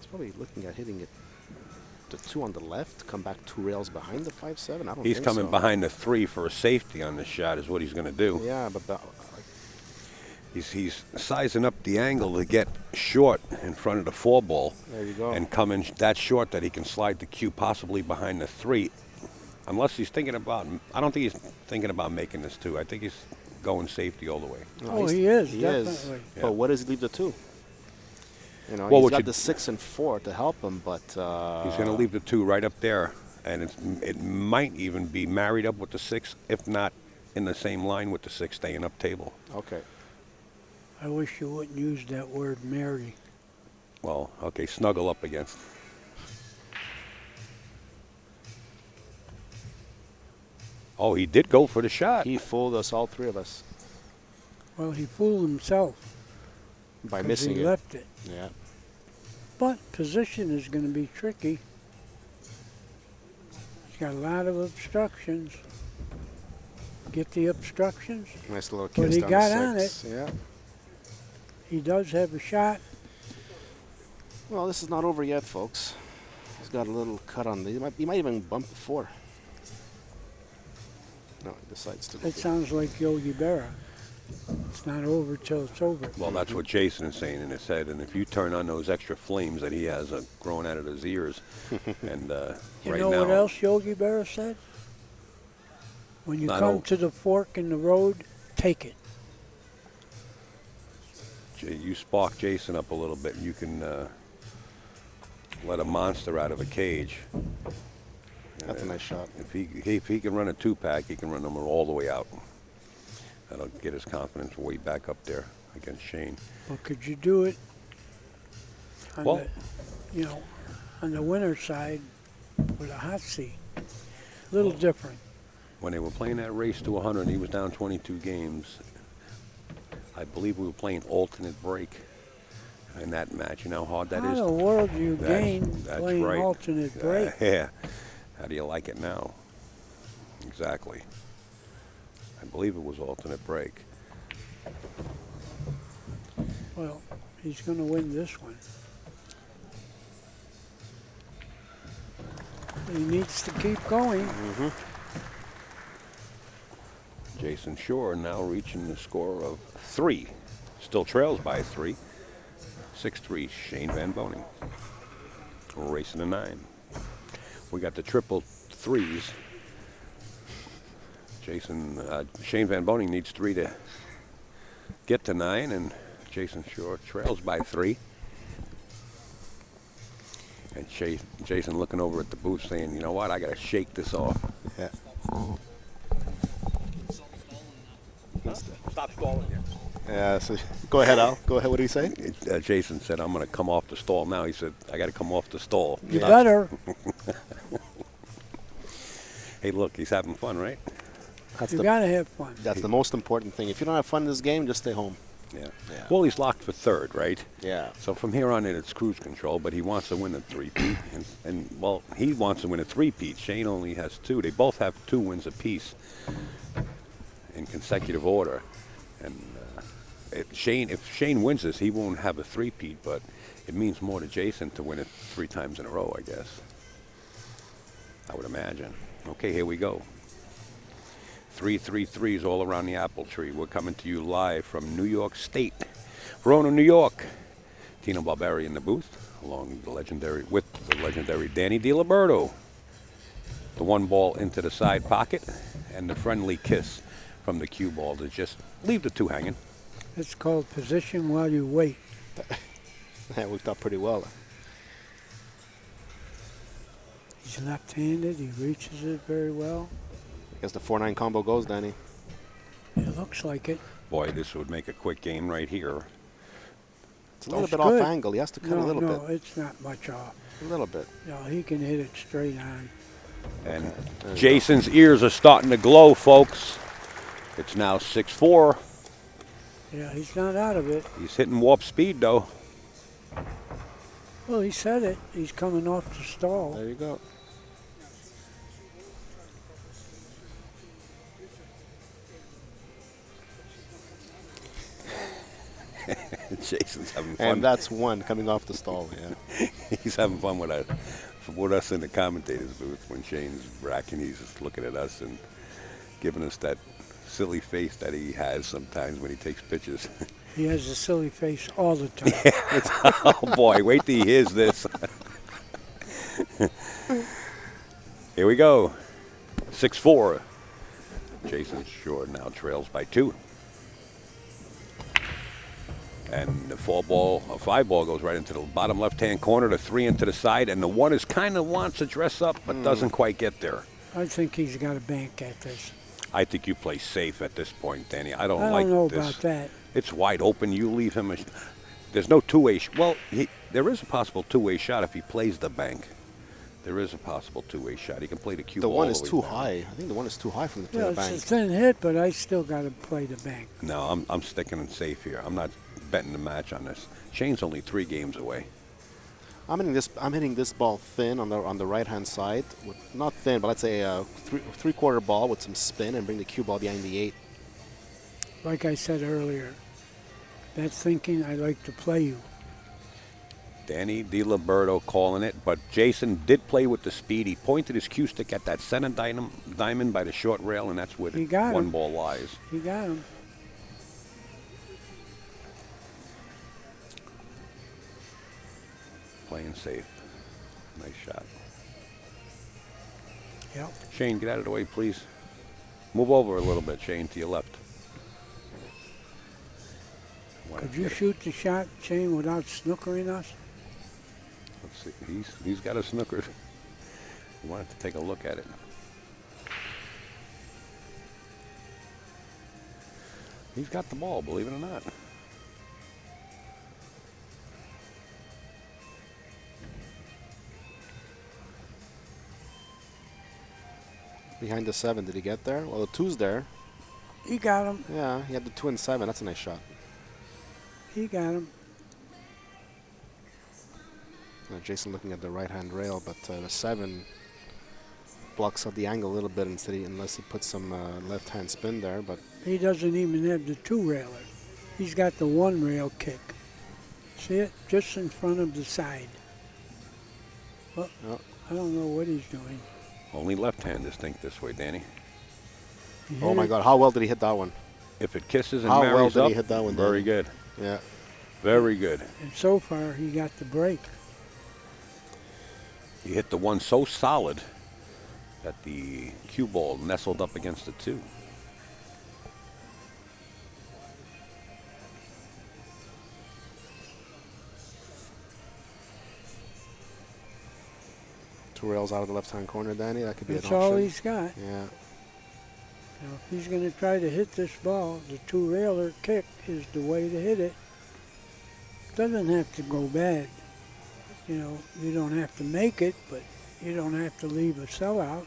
probably looking at hitting it. The 2 on the left, come back 2 rails behind the 5-7. I don't. he's think coming so. behind the 3 for a safety on this shot is what he's going to do. Yeah, but He's sizing up the angle to get short in front of the 4 ball. there you go. And come in that short that he can slide the cue possibly behind the 3. Unless he's thinking about, I don't think he's thinking about making this 2. I think he's going safety all the way. No, Oh, he's- he is, He definitely. is. But what does he leave the 2? You know, Well, he's what got you- the 6 and 4 to help him, but He's going to leave the 2 right up there. And it might even be married up with the 6, if not in the same line with the 6 staying up table. Okay. I wish you wouldn't use that word marry. Well, okay, snuggle up against. Oh, he did go for the shot. He fooled us, all 3 of us, Well, he fooled himself by 'cause missing he it. left it. Yeah. But position is going to be tricky. He's got a lot of obstructions. Get the obstructions. Nice little But kiss he down got the on 6. Yeah. He does have a shot. Well, this is not over yet, folks. He's got a little cut on the. He might even bump the 4. No, he decides to. It sounds like Yogi Berra. It's not over till it's over. Well, that's what Jayson is saying in his head. And if you turn on those extra flames that he has growing out of his ears, and You right know now, what else Yogi Berra said? When you Not come all- to the fork in the road, take it. You spark Jayson up a little bit, and you can let a monster out of a cage. That's a nice shot. If he can run a 2-pack, he can run them all the way out. That'll get his confidence way back up there against Shane. Well, could you do it on Well- on the winner side with a hot seat? A little different. When they were playing that race to 100, he was down 22 games. I believe we were playing alternate break in that match. You know how hard that How is? in the world do you That's- gain that's playing right. alternate break? Yeah. How do you like it now? Exactly. I believe it was alternate break. Well, he's going to win this one. He needs to keep going. Jayson Shore now reaching the score of 3. Still trails by 3. 6-3, Shane Van Boening. We're racing to 9. We got the triple threes. Shane Van Boening needs 3 to get to 9, and Jayson Shore trails by 3. And Jayson looking over at the booth saying, you know what, I got to shake this off. Yeah. Stop stalling here. Yeah. So go ahead, Al. Go ahead. What do you say? Jayson said, I'm going to come off the stall now. He said, I got to come off the stall. You better. Hey, look, he's having fun, right? That's You got to have fun. That's the most important thing. If you don't have fun in this game, just stay home. Yeah. Yeah. Well, he's locked for 3rd, right? Yeah. So from here on in, it's cruise control, but he wants to win a 3-peat. Well, he wants to win a 3-peat. Shane only has 2. They both have 2 wins apiece in consecutive order. And if Shane wins this, he won't have a 3-peat, but it means more to Jayson to win it 3 times in a row, I guess. I would imagine. Okay, here we go. 3-3-3s all around the apple tree. We're coming to you live from New York State, Verona, New York. Tino Barberi in the booth, along with the legendary Danny DiLiberto. The 1 ball into the side pocket, and the friendly kiss from the cue ball to just leave the 2 hanging. It's called position while you wait. That worked out pretty well. He's left-handed. He reaches it very well. I guess the 4-9 combo goes, Danny. It looks like it. Boy, this would make a quick game right here. It's a little That's bit good. off angle. He has to cut a little No, bit. it's not much off. A little bit. No, he can hit it straight on. And There you Jason's ears are starting to glow, folks. It's now 6-4. Yeah, he's not out of it. He's hitting warp speed, though. Well, he said it. He's coming off the go. stall. There you go. Jason's having fun. And that's 1 coming off the stall. Yeah. He's having fun with us in the commentators booth when Shane's racking. He's just looking at us and giving us that silly face that he has sometimes when he takes pictures. He has a silly face all the time. Oh boy, wait till he hears this. Here we go. 6-4. Jayson Shore now trails by 2. And the 5-ball goes right into the bottom left-hand corner, the 3 into the side, and the 1 is kind of wants to dress up, but doesn't quite get there. I think he's got a bank at this. I think you play safe at this point, Danny. I don't I like don't know this. about that. It's wide open. You leave him. There's no two-way. Well, there is a possible two-way shot if he plays the bank. There is a possible two-way shot. He can play the cue The ball 1 all is the way too down. high. I think the 1 is too high for him to play Yeah, the it's a bank. thin hit, but I still got to play the bank. No, I'm sticking in safe here. I'm not betting the match on this. Shane's only 3 games away. I'm hitting this ball thin on the right hand side. Not thin, but let's say a three-quarter ball with some spin and bring the cue ball behind the 8. Like I said earlier, that's thinking I like to play you. Danny DiLiberto calling it, but Jayson did play with the speed. He pointed his cue stick at that center diamond by the short rail, and that's where He the got 1 him. ball lies. He got him. playing safe. Nice shot. Yep. Shane, get out of the way, please. Move over a little bit, Shane, to your left. Could you shoot the shot, Shane, without snookering us? Let's see. He's got a snooker. We wanted to take a look at it. He's got the ball, believe it or not. Behind the 7, did he get there? Well, the 2's there. He got him. Yeah, he had the 2 and 7. That's a nice shot. He got him. Jayson looking at the right-hand rail, but the 7 blocks out the angle a little bit unless he puts some left-hand spin there. But He doesn't even have the 2-railer. He's got the 1-rail kick. See it? Just in front of the side. Well, Oh. I don't know what he's doing. Only left-handers think this way, Danny. He oh hit my it. God, how well did he hit that one? If it kisses and How well marries did he up, hit that one, very Danny? good. Yeah. Very good. And so far, he got the break. He hit the 1 so solid that the cue ball nestled up against the 2. Two rails out of the left-hand corner, Danny. That could be That's an option. all he's got. Yeah. Now, if he's going to try to hit this ball, the 2-railer kick is the way to hit it. Doesn't have to go bad. You know, you don't have to make it, but you don't have to leave a sellout.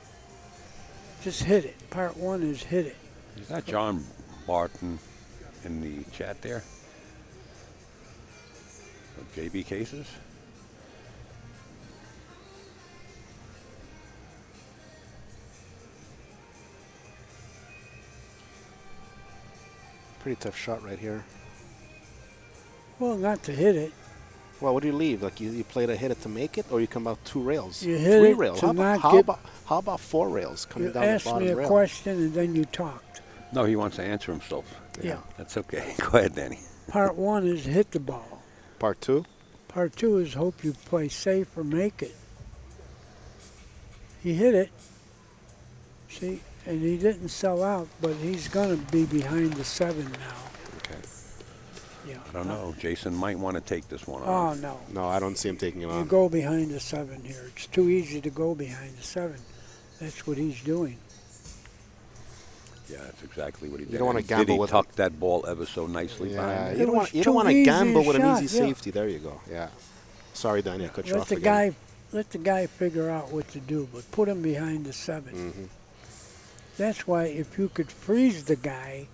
Just hit it. Part 1 is hit it. Is that John Barton in the chat there? With JB Cases? Pretty tough shot right here. Well, not to hit it. Well, what do you leave? Like you play to hit it to make it, or you come out 2 rails? You hit 3 it rails. to How not about, get- how about 4 rails coming You down the asked bottom me a rail? question and then you talked. No, he wants to answer himself. Yeah. That's okay. Go ahead, Danny. Part 1 is hit the ball. Part 2? Part 2 is hope you play safe or make it. He hit it. See, and he didn't sell out, but he's going to be behind the 7 now. Okay. Yeah. I don't know. Jason might want to take this one Oh, on. no. No, I don't see him taking him You on. go behind the 7 here. It's too easy to go behind the 7. That's what he's doing. Yeah, that's exactly what he did. You don't wanna And gamble did he with tuck that ball ever so nicely Yeah, behind you it? don't It want was to too easy gamble a with an shot, easy yeah. safety. There you go. Yeah. Sorry, Danny, I cut you Let off the again. let the guy figure out what to do, but put him behind the 7. Mm-hmm. That's why if you could freeze the guy,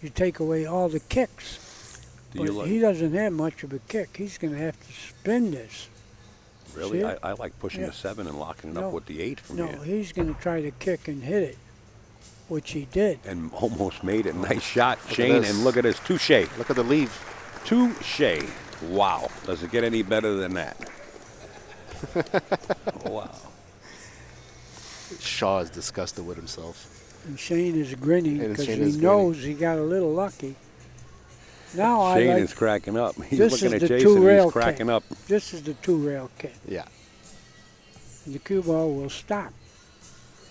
you take away all the kicks. Do you But like, he doesn't have much of a kick. He's going to have to spin this. really? see I, it? I like pushing Yeah. the 7 and locking it No. up with the 8 from No, here. he's going to try to kick and hit it, which he did. And almost made it. Nice shot, at Shane. this. And look at this. Touche. Look at the leave. Touche. Wow. Does it get any better than that? Wow. Shaw is disgusted with himself. And Shane is grinning And because Shane he is knows he got a little lucky. Now Shane I like is cracking up. He's this looking is at the Jason. two-rail He's cracking kick. up. This is the 2-rail kick. Yeah. And the cue ball will stop.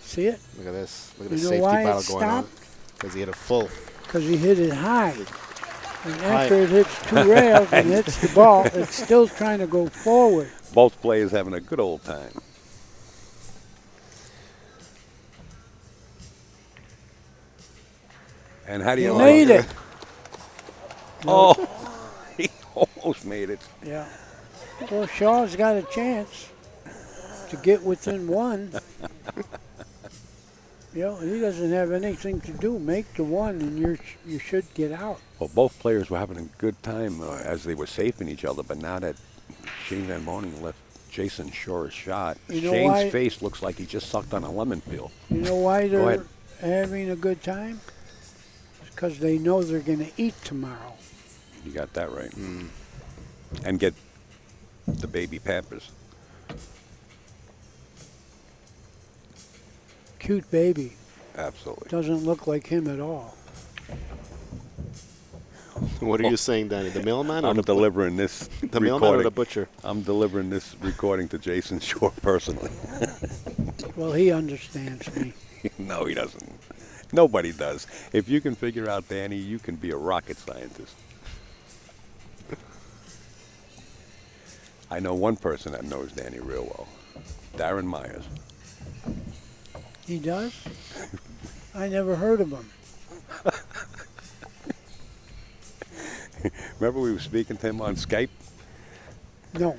See it? Look at this. Look at You the know safety why it battle going on. stopped? Because he hit a full. Because he hit it high. And High. after it hits 2 rails and hits the ball, it's still trying to go forward. Both players having a good old time. And how do He you made like it. Oh, he almost made it. Yeah. Well, Shaw's got a chance to get within 1. You know, he doesn't have anything to do. Make the 1 and you should get out. Well, both players were having a good time as they were safing each other, but now that Shane Van Boening left Jayson short shot, You know Shane's why- face looks like he just sucked on a lemon peel. You know why Go they're ahead. having a good time? Because they know they're going to eat tomorrow. You got that right. And get the baby Pampers. Cute baby. Absolutely. Doesn't look like him at all. What are you saying, Danny? The mailman or I'm delivering this the mailman or recording. the butcher? I'm delivering this recording to Jayson Shore personally. Well, he understands me. No, he doesn't. Nobody does. If you can figure out Danny, you can be a rocket scientist. I know one person that knows Danny real well. Darren Myers. He does? I never heard of him. Remember we were speaking to him on Skype? No.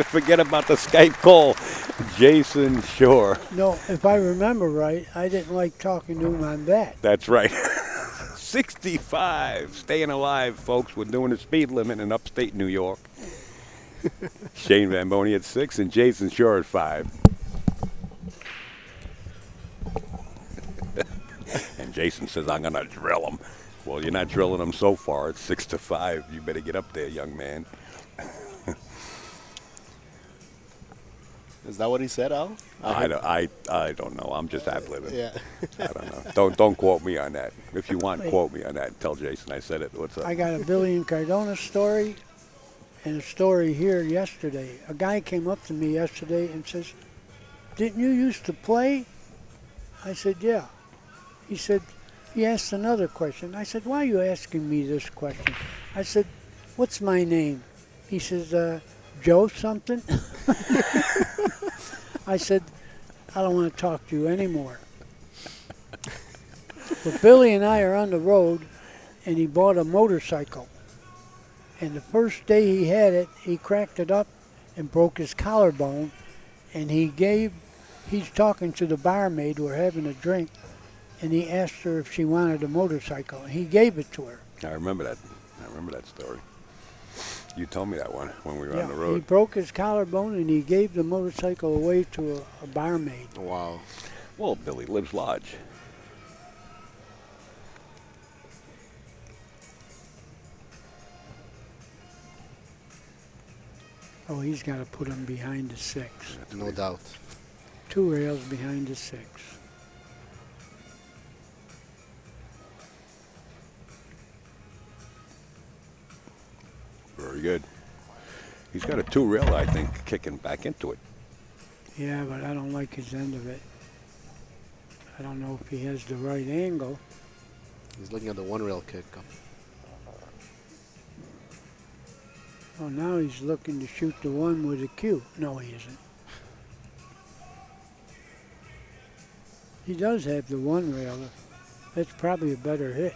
Forget about the Skype call. Jayson Shore. No, if I remember right, I didn't like talking to him on that. That's right. 65. Staying alive, folks. We're doing the speed limit in upstate New York. Shane Van Boney at 6 and Jayson Shore at 5. And Jayson says, I'm going to drill him. Well, you're not drilling him so far. It's 6-5. You better get up there, young man. Is that what he said, Al? I don't know. I'm just ad-libbing. Yeah. I don't know. Don't quote me on that. If you want, quote me on that. Tell Jayson I said it. What's up? I got a Billy and Cardona story and a story here yesterday. A guy came up to me yesterday and says, didn't you used to play? I said, yeah. He said, he asked another question. I said, why are you asking me this question? I said, what's my name? He says, Joe something. I said, I don't want to talk to you anymore. But Billy and I are on the road, and he bought a motorcycle. And the first day he had it, he cracked it up and broke his collarbone. And he's talking to the barmaid, we're having a drink, and he asked her if she wanted a motorcycle. And he gave it to her. I remember that. I remember that story. You told me that one when we were on the He road. broke his collarbone, and he gave the motorcycle away to a barmaid. Wow. Well, Billy lives large. Oh, he's got to put him behind the 6. No doubt. 2 rails behind the 6. Very good. He's got a 2-rail, I think, kicking back into it. Yeah, but I don't like his end of it. I don't know if he has the right angle. He's looking at the 1-rail kick. Oh, now he's looking to shoot the one with a Q. No, he isn't. He does have the 1-rail. That's probably a better hit.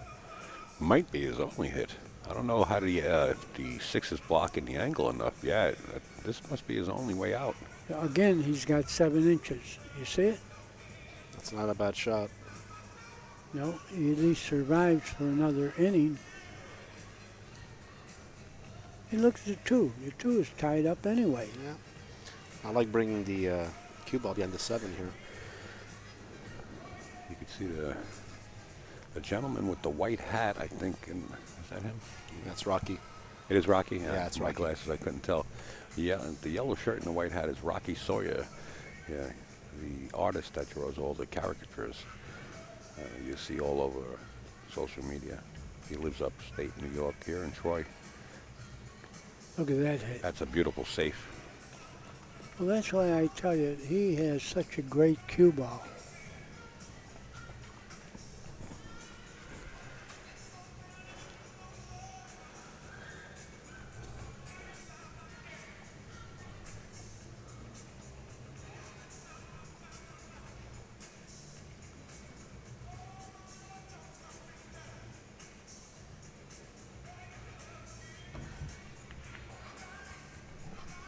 Might be his only hit. I don't know how if the 6 is blocking the angle enough. Yeah, this must be his only way out. Again, he's got 7 inches. You see it? That's not a bad shot. No, he at least survives for another inning. He looks at 2. The 2 is tied up anyway. Yeah. I like bringing the cue ball behind the 7 here. You can see the gentleman with the white hat, I think. Is that him? That's Rocky. It is Rocky? Yeah, it's my Rocky. glasses, I couldn't tell. Yeah, the yellow shirt and the white hat is Rocky Sawyer. Yeah, the artist that draws all the caricatures you see all over social media. He lives upstate New York here in Troy. Look at that hit. That's a beautiful safe. Well, that's why I tell you, he has such a great cue ball.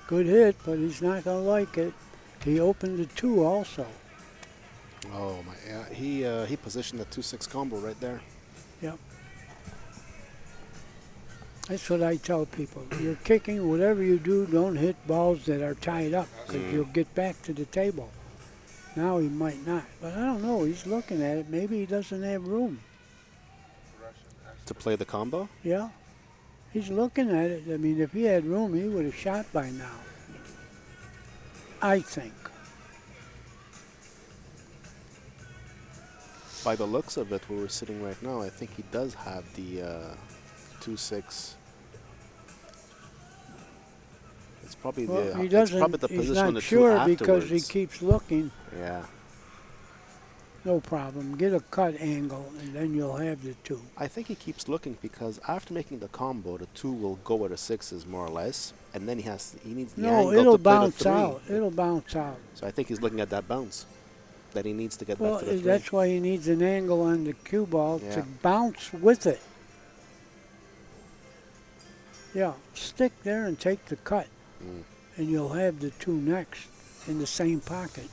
Good hit, but he's not going to like it. He opened the 2 also. Oh my! He positioned the 2-6 combo right there. Yep. That's what I tell people. You're kicking, whatever you do, don't hit balls that are tied up because you'll get back to the table. Now he might not, but I don't know. He's looking at it. Maybe he doesn't have room. To play the combo? Yeah. He's looking at it. I mean, if he had room, he would have shot by now. I think. By the looks of it, where we're sitting right now, I think he does have the 2-6. It's probably Well, he it's doesn't. probably the He's position on not the sure two because he afterwards. keeps looking. Yeah. No problem. Get a cut angle, and then you'll have the 2. I think he keeps looking because after making the combo, the 2 will go where the 6 is more or less, and then he needs the No, angle it'll to play the bounce 3. out. It'll bounce out. So I think he's looking at that bounce that he needs to get Well, back to the 3. that's why he needs an angle on the cue ball Yeah. to bounce with it. Yeah, stick there and take the cut, and you'll have the 2 next in the same pocket.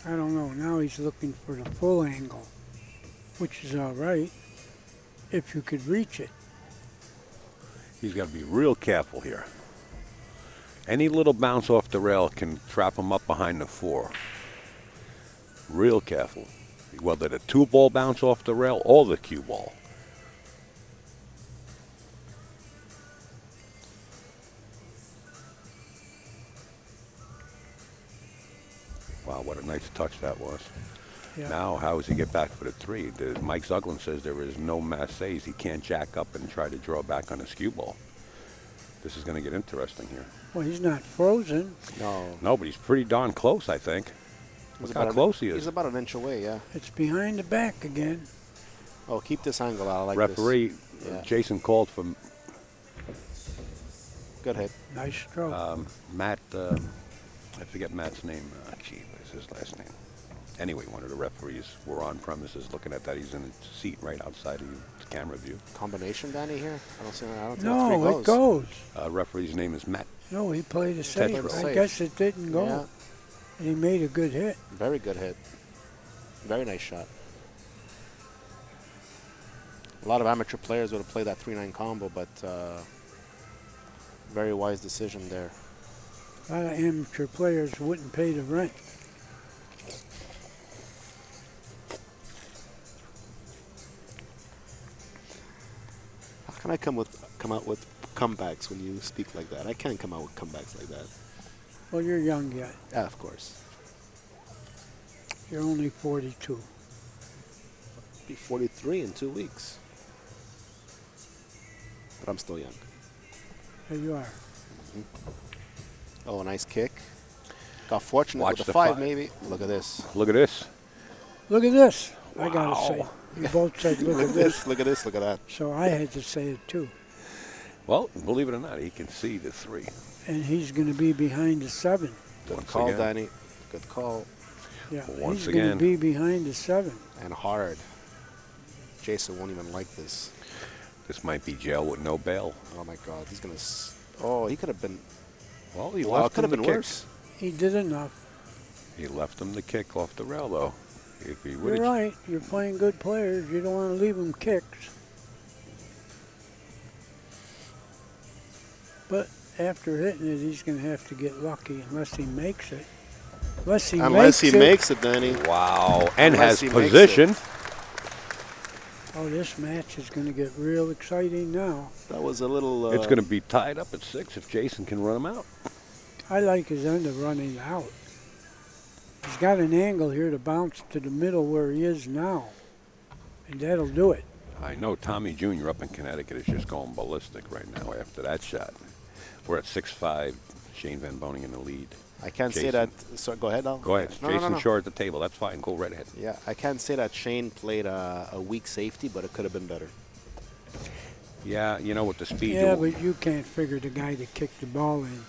I don't know. Now he's looking for the full angle, which is all right if you could reach it. He's got to be real careful here. Any little bounce off the rail can trap him up behind the 4. Real careful. Whether the 2 ball bounce off the rail or the cue ball. Wow, what a nice touch that was. Yeah. Now, how does he get back for the 3? Mike Zuglin says there is no massays. He can't jack up and try to draw back on his cue ball. This is going to get interesting here. Well, he's not frozen. No. No, but he's pretty darn close, I think. Look how close he is. He's about an inch away, yeah. It's behind the back again. Oh, keep this angle out. I like Referee this. Yeah. Jayson called for Good hit. Nice stroke. Matt, I forget Matt's name. Gee, what is his last name? Anyway, one of the referees were on premises looking at that. He's in a seat right outside of the camera view. Combination, Danny, here? I don't see how 3 No, it goes. Referee's name is Matt. No, he played a safe. Tetro. I guess it didn't go. Yeah. And he made a good hit. Very good hit. Very nice shot. A lot of amateur players would have played that 3-9 combo, but very wise decision there. A lot of amateur players wouldn't pay the rent. How can I come out with comebacks when you speak like that? I can't come out with comebacks like that. Well, you're young yet. Yeah, of course. You're only 42. Be 43 in 2 weeks. But I'm still young. There you are. Oh, a nice kick. Got fortunate Watch with the the 5, five. maybe. Look at this. Look at this. Look at this. I Wow. gotta say. You both said look at this. Look at this. Look at that. So I had to say it too. Well, believe it or not, he can see the 3. And he's going to be behind the 7. Good Once call, again. Danny. Good call. Yeah, Once he's going to again. be behind the 7. And hard. Jayson won't even like this. This might be jail with no bail. Oh, my God. He's going to... Oh, he could have been... Well, he Well, it left could him have the been kicks. worse. He did enough. He left him the kick off the rail, though. If he would You're have, right. You're playing good players. You don't want to leave them kicks. But after hitting it, he's going to have to get lucky unless he makes it. Unless he makes it, Danny. wow, and Unless has he makes position. Oh, this match is going to get real exciting now. That was a little... It's going to be tied up at 6 if Jayson can run him out. I like his end of running out. He's got an angle here to bounce to the middle where he is now. And that'll do it. I know Tommy Jr. up in Connecticut is just going ballistic right now after that shot. We're at 6-5. Shane Van Boening in the lead. I can't say Jayson. that... So go ahead, Al. Go ahead. No, no, Jayson no, no. Shore at the table. That's fine. Go right ahead. Yeah, I can't say that Shane played a weak safety, but it could have been better. Yeah, you know, with the speed. Yeah, but you can't figure the guy to kick the ball in.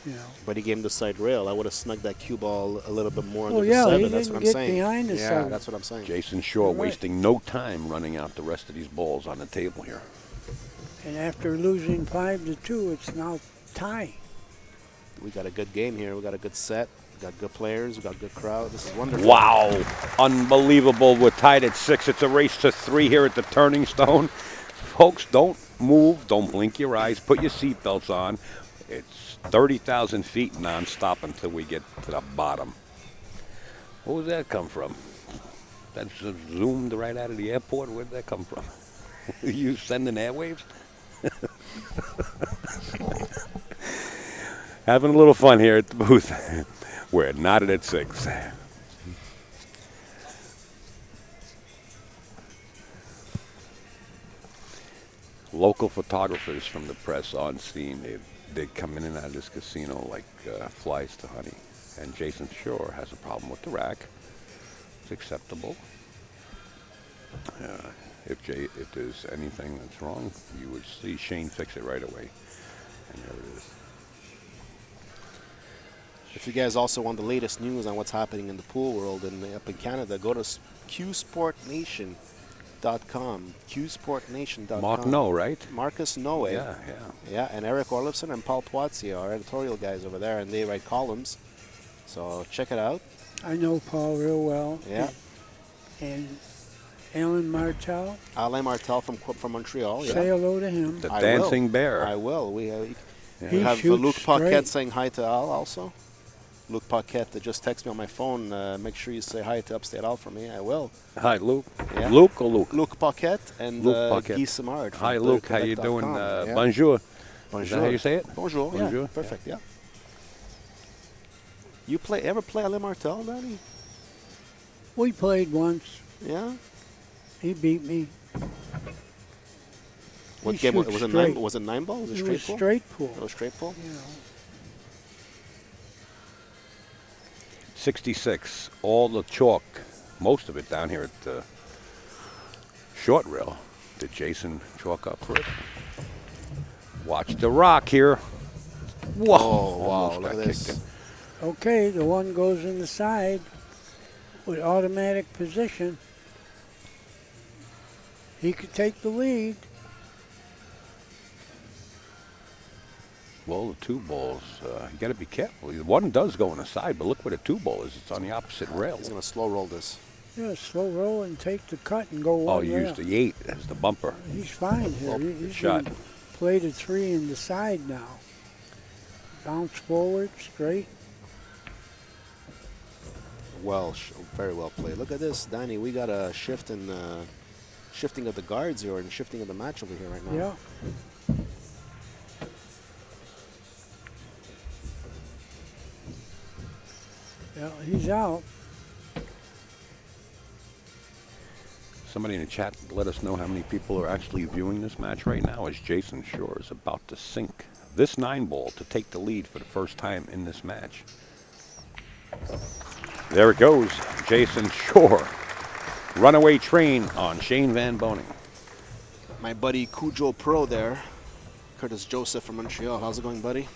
You know. But he gave him the side rail. I would have snugged that cue ball a little bit more Well, under yeah, the he 7. That's didn't what I'm get saying. behind the yeah, 7. that's what I'm saying. Jason Shore You're right. wasting no time running out the rest of these balls on the table here. And after losing 5-2, it's now tie. We got a good game here. We got a good set. We got good players. We got a good crowd. This is wonderful. Wow, unbelievable. We're tied at 6. It's a race to 3 here at the Turning Stone. Folks, don't move. Don't blink your eyes. Put your seatbelts on. It's 30,000 feet nonstop until we get to the bottom. Where did that come from? That's zoomed right out of the airport? Where did that come from? You sending airwaves? Having a little fun here at the booth. We're knotted at 6. Local photographers from the press on scene. They come in and out of this casino like flies to honey. And Jayson sure has a problem with the rack. It's acceptable. If there's anything that's wrong, you would see Shane fix it right away. And there it is. If you guys also want the latest news on what's happening in the pool world up in Canada, go to qsportnation.com. qsportnation.com. Mark No, right? Marcus Noe. Yeah. Yeah, and Eric Orlifson and Paul Poitier are editorial guys over there, and they write columns. So check it out. I know Paul real well. Yeah. And Alan Martel. Alain Martel from Montreal. Yeah. Say hello to him. The I Dancing will. Bear. I will. We He have shoots Luc Paquette straight. saying hi to Al also. Luc Paquette just texted me on my phone. Make sure you say hi to Upstate Al for me. I will. Hi, Luke. Yeah. Luke or Luke? Luc Paquette and Luc Paquette. Guy Simard. from Hi, Luke. How you doing? Bonjour. Bonjour. Is that how you say it? Bonjour. Bonjour. Yeah, perfect. Yeah. You ever play Alain Martel, Danny? We played once. Yeah. He beat me. What He game was shoots it? straight. Was it 9-ball? Was it It straight was pull? straight pool. It was straight pull. You know. 66. All the chalk, most of it down here at the short rail. Did Jayson chalk up for it? Watch the rock here. Whoa. Oh, wow. Almost Look got at kicked this. in. Okay, the one goes in the side with automatic position. He could take the lead. Well, the 2 balls, you got to be careful. One does go on the side, but look where the 2 ball is. It's on the opposite rail. He's going to slow roll this. Yeah, slow roll and take the cut and go one Oh, you rail. used the 8 as the bumper. He's fine here. Oh, He's shot. gonna play the 3 in the side now. Bounce forward, straight. Well, very well played. Look at this, Danny. We got a shifting of the guards here and shifting of the match over here right now. Yeah. Yeah, he's out. Somebody in the chat let us know how many people are actually viewing this match right now as Jayson Shore is about to sink this 9 ball to take the lead for the first time in this match. There it goes. Jayson Shore. Runaway train on Shane Van Boening. My buddy Cujo Pro there, Curtis Joseph from Montreal. How's it going, buddy?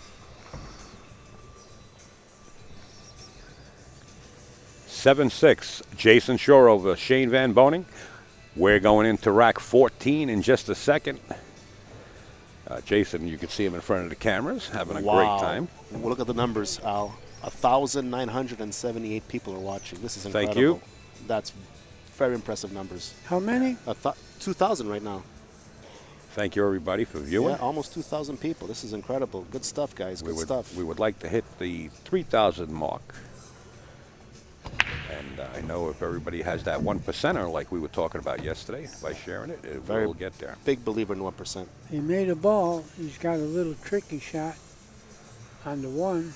7-6. Jayson Shore over Shane Van Boening. We're going into rack 14 in just a second. Jayson, you can see him in front of the cameras, having a great time. Well, look at the numbers, Al. 1,978 people are watching. This is incredible. Thank you. That's very impressive numbers. How many? 2,000 right now. Thank you, everybody, for viewing. Yeah, almost 2,000 people. This is incredible. Good stuff, guys. Good stuff. We would like to hit the 3,000 mark. And I know if everybody has that 1%er like we were talking about yesterday, by sharing it, we'll get there. Big believer in 1%. He made a ball. He's got a little tricky shot on the 1.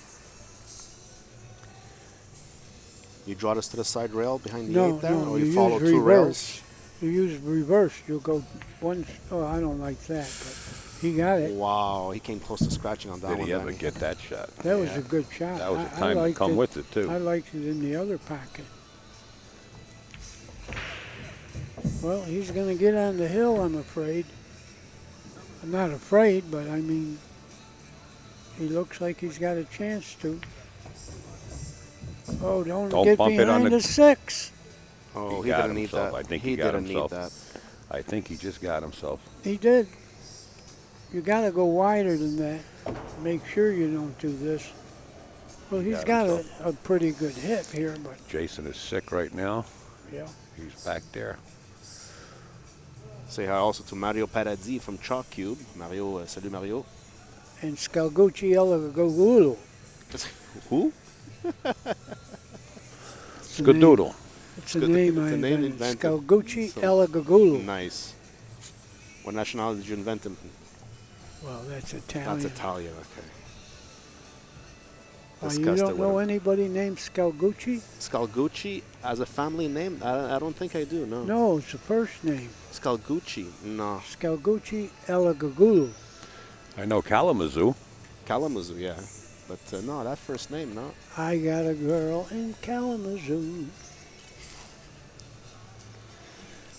You draw this to the side rail behind the No, 8 there, no, or you you follow use 2 reverse. rails? You use reverse. You'll go one. Oh, I don't like that, but he got it. Wow, he came close to scratching on that Did one. he ever Danny. get that shot? That was a good shot. That was I a time to liked come it. with it, too. I liked it in the other pocket. Well, he's going to get on the hill, I'm afraid. I'm not afraid, but I mean, he looks like he's got a chance to. Oh, don't get bump it on behind the- the 6. Oh, He he got didn't need himself. that. I think he he got didn't himself. need that. I think he just got himself. He did. You got to go wider than that. Make sure you don't do this. Well, he's got a pretty good hit here, but Jayson is sick right now. yeah. He's back there. Say hi also to Mario Paradis from Chalk Cube. Mario, salut Mario. And Skalgucci Elagagulu. Who? Skadoodle. It's a name I It's a name invented. invented. Skalgucci So- Elagagulu. Nice. What nationality did you invent him? Well, that's Italian. That's Italian, okay. You discussed it don't with know him. anybody named Scalgucci? Scalgucci as a family name? I don't think I do. No. No, it's the first name. Scalgucci. No. Scalgucci Elagagulu. I know Kalamazoo. Kalamazoo, yeah. But no, that first name, no. I got a girl in Kalamazoo.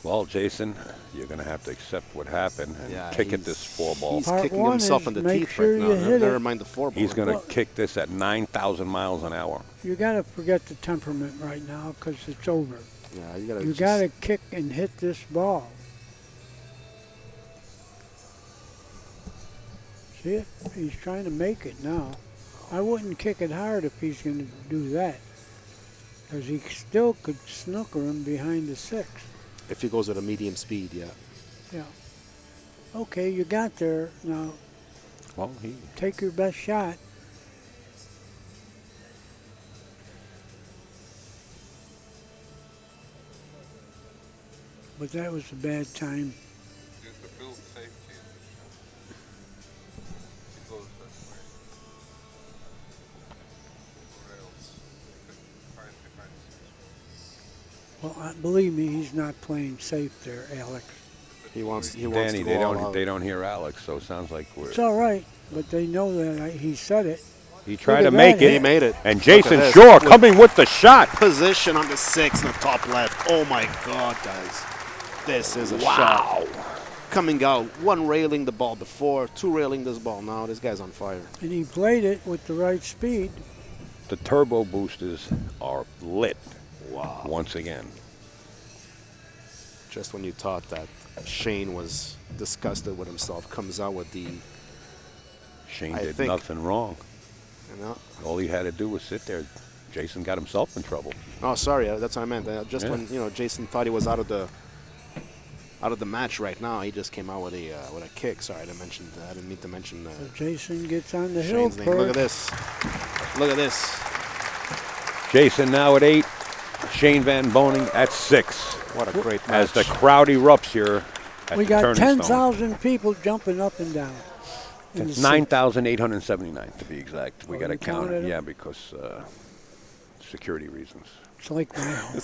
Well, Jayson, you're going to have to accept what happened and Yeah, kick at this four ball. He's Part kicking one himself is in the make teeth sure right now. you hit Never it. mind the four ball. He's going Well- to kick this at 9,000 miles an hour. You got to forget the temperament right now because it's over. Yeah, you gotta. You just- got to kick and hit this ball. See it? He's trying to make it now. I wouldn't kick it hard if he's going to do that. Because he still could snooker him behind the 6. If he goes at a medium speed, yeah. Yeah. Okay, you got there. Now, Well, he take your best shot. But that was a bad time. There's a build safety in the shot. It goes that way. Or else they could find behind six. Well, believe me, he's not playing safe there, Alex. He wants Danny, to they go all don't out. they don't hear Alex, so it sounds like It's all right, but they know that he said it. he tried to at make that it. He made it. And Look at Jayson this. Shore With coming with the shot. position on the 6 in the top left. Oh my God, guys. This is a shot. Coming out, one railing the ball before, two railing this ball now. This guy's on fire. And he played it with the right speed. The turbo boosters are lit Wow. once again. Just when you thought that Shane was disgusted with himself, comes out with the, Shane I did think- nothing wrong. you know. All he had to do was sit there. Jayson got himself in trouble. Oh, sorry, that's what I meant. Just Yeah. when Jayson thought he was out of the match right now, he just came out with a kick. Sorry, I didn't mean to mention So Jayson gets on the hill. Shane's name. Look at this. Look at this. Jayson now at 8. Shane Van Boening at 6. What a great match. As the crowd erupts here at We the got Turning Stone. 10,000 people jumping up and down. in the It's seats. 9,879 to be exact. We Oh, got to you count counted it. 'em? Yeah, because security reasons. It's like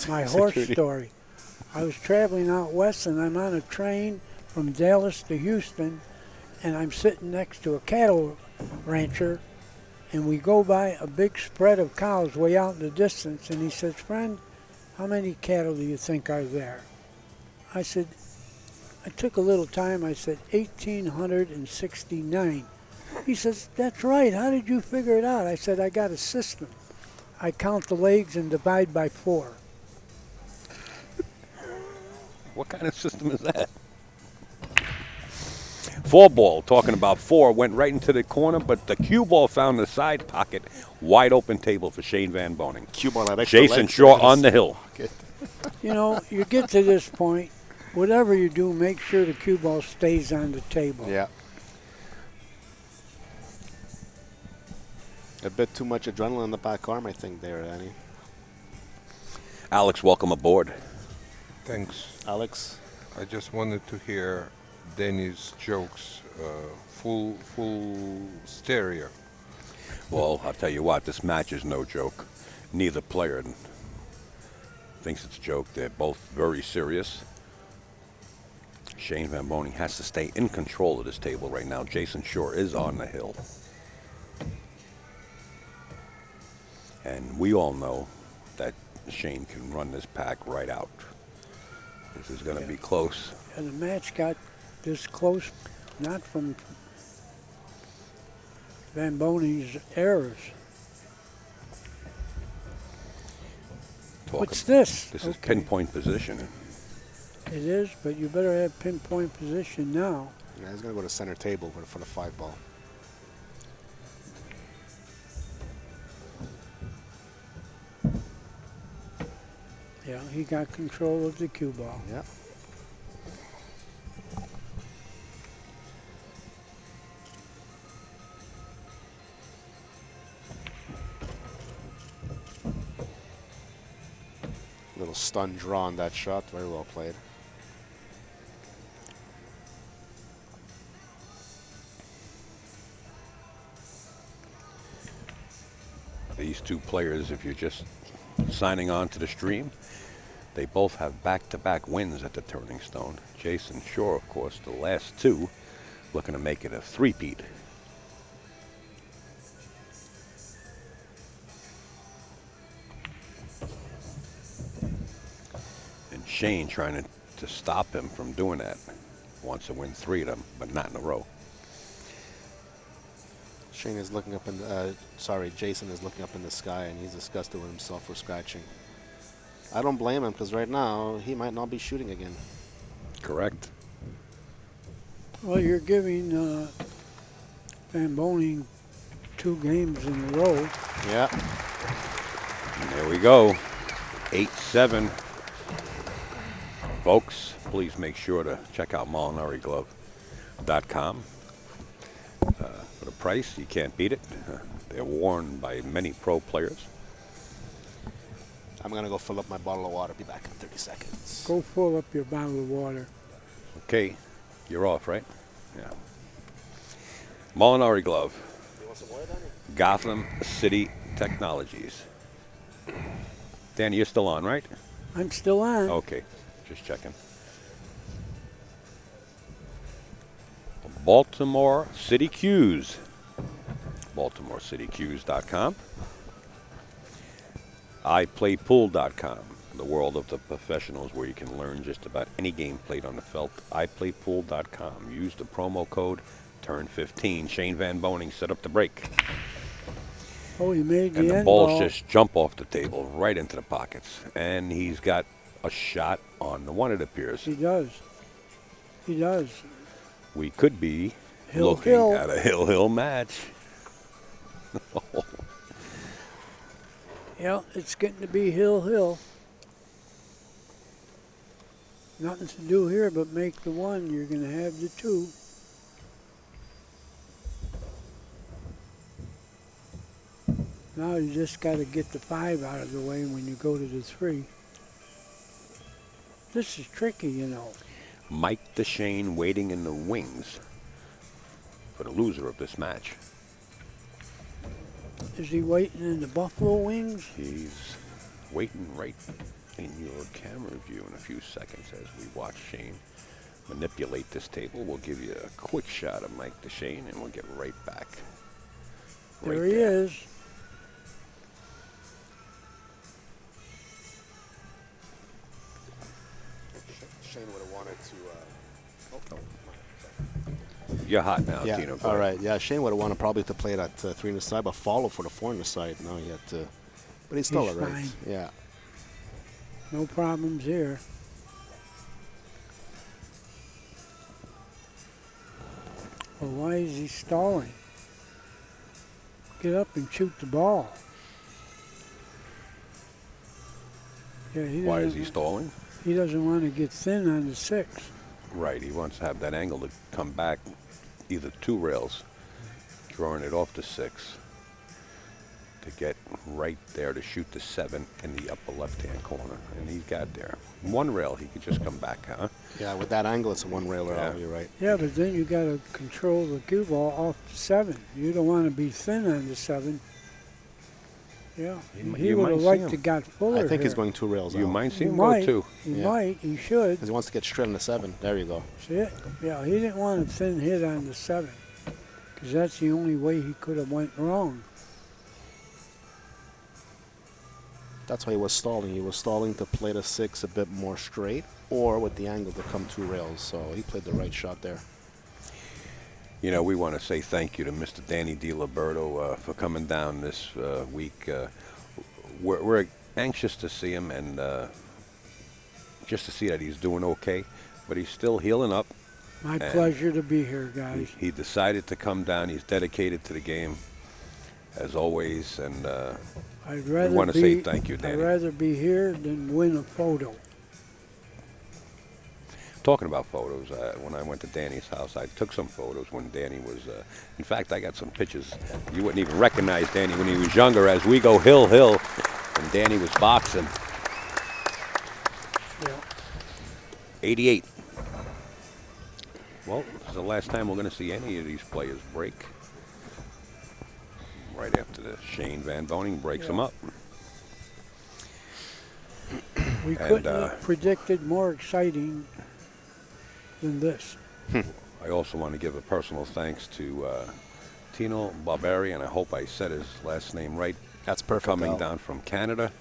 my horse Security. story. I was traveling out west, and I'm on a train from Dallas to Houston, and I'm sitting next to a cattle rancher, and we go by a big spread of cows way out in the distance, and he says, "Friend, how many cattle do you think are there?" I said, I took a little time. I said, 1,869. He says, "That's right. How did you figure it out?" I said, "I got a system. I count the legs and divide by 4. What kind of system is that? 4 ball, talking about 4, went right into the corner, but the cue ball found the side pocket. Wide open table for Shane Van Boening. Cue ball had extra Jayson legs. Shore on the hill. You know, you get to this point, whatever you do, make sure the cue ball stays on the table. Yeah. A bit too much adrenaline in the back arm, I think, there, Danny. Alex, welcome aboard. Thanks. Alex? I just wanted to hear Danny's jokes, full stereo. Well, I'll tell you what, this match is no joke. Neither player thinks it's a joke. They're both very serious. Shane Van Boening has to stay in control of this table right now. Jayson Shore is on the hill. And we all know that Shane can run this pack right out. This is going to be close. And the match got this close, not from Van Boning's errors. What's this? This is Okay. pinpoint positioning. It is, but you better have pinpoint position now. Yeah, he's going to go to center table for the 5 ball. Yeah, he got control of the cue ball. Yeah. Little stun draw on that shot. Very well played. two players, if you're just signing on to the stream, they both have back-to-back wins at the Turning Stone. Jayson Shaw, of course, the last two, looking to make it a three-peat. And Shane trying to stop him from doing that. Wants to win 3 of them, but not in a row. Shane is looking up in the, Jayson is looking up in the sky, and he's disgusted with himself for scratching. I don't blame him, because right now he might not be shooting again. Correct. Well, you're giving Van Boening 2 games in a row. Yeah. And there we go. 8-7. Folks, please make sure to check out MolinariGlove.com. For the price, you can't beat it. They're worn by many pro players. I'm going to go fill up my bottle of water. Be back in 30 seconds. Go fill up your bottle of water. Okay, you're off, right? Yeah. Molinari Glove. You want some water, Danny? Gotham City Technologies. Danny, you're still on, right? I'm still on. Okay, just checking. Baltimore City Qs. BaltimoreCityQs.com. iPlayPool.com. The world of the professionals, where you can learn just about any game played on the felt. iPlayPool.com. Use the promo code TURN15. Shane Van Boening set up the break. Oh, he made And the the end balls ball. just jump off the table right into the pockets. And he's got a shot on the one, it appears. He does. He does. We could be Hill, looking hill. at a hill match. Yeah, it's getting to be hill. Nothing to do here but make the 1. You're going to have the 2. Now you just got to get the 5 out of the way when you go to the 3. This is tricky, you know. Mike DeShane waiting in the wings for the loser of this match. Is he waiting in the Buffalo Wings? He's waiting right in your camera view in a few seconds as we watch Shane manipulate this table. We'll give you a quick shot of Mike DeShane, and we'll get right back. There he is. Shane would have wanted to. You're hot now, Yeah. Tino. All right. Yeah. Shane would have wanted probably to play that 3 on the side, but follow for the 4 on the side. Now he had to. But he's still He's all right. fine. Yeah. No problems here. Well, why is he stalling? Get up and shoot the ball. Yeah, Why is he stalling? He doesn't want to get thin on the 6. Right, he wants to have that angle to come back either 2 rails, drawing it off the 6 to get right there to shoot the 7 in the upper left-hand corner. And he's got there. 1 rail, he could just come back, huh? Yeah. With that angle, it's a 1 railer. Yeah. Oh, you're right. Yeah, but then you got to control the cue ball off the 7. You don't want to be thin on the 7. Yeah, he you would might have see liked him. to got fuller. I think he's here. going 2 rails. You out. might see He him might. go 2. He Yeah. might. He should. Because he wants to get straight on the 7. There you go. See it? Yeah, he didn't want a thin hit on the 7 because that's the only way he could have went wrong. That's why he was stalling. He was stalling to play the 6 a bit more straight, or with the angle to come 2 rails. So he played the right shot there. You know, we want to say thank you to Mr. Danny DiLiberto for coming down this week. We're anxious to see him and just to see that he's doing okay, but he's still healing up. My And pleasure to be here, guys. He decided to come down. He's dedicated to the game, as always, and I'd rather wanna be, say thank you, Danny. I'd rather be here than win a photo. talking about photos, when I went to Danny's house, I took some photos when Danny was, in fact, I got some pictures. You wouldn't even recognize Danny when he was younger as we go hill, and Danny was boxing. Yeah. 88. Well, this is the last time we're going to see any of these players break. Right after Shane Van Boening breaks them up. We couldn't have predicted more exciting than this. I also want to give a personal thanks to Tino Barberi, and I hope I said his last name right. That's perfect. Coming Al. down from Canada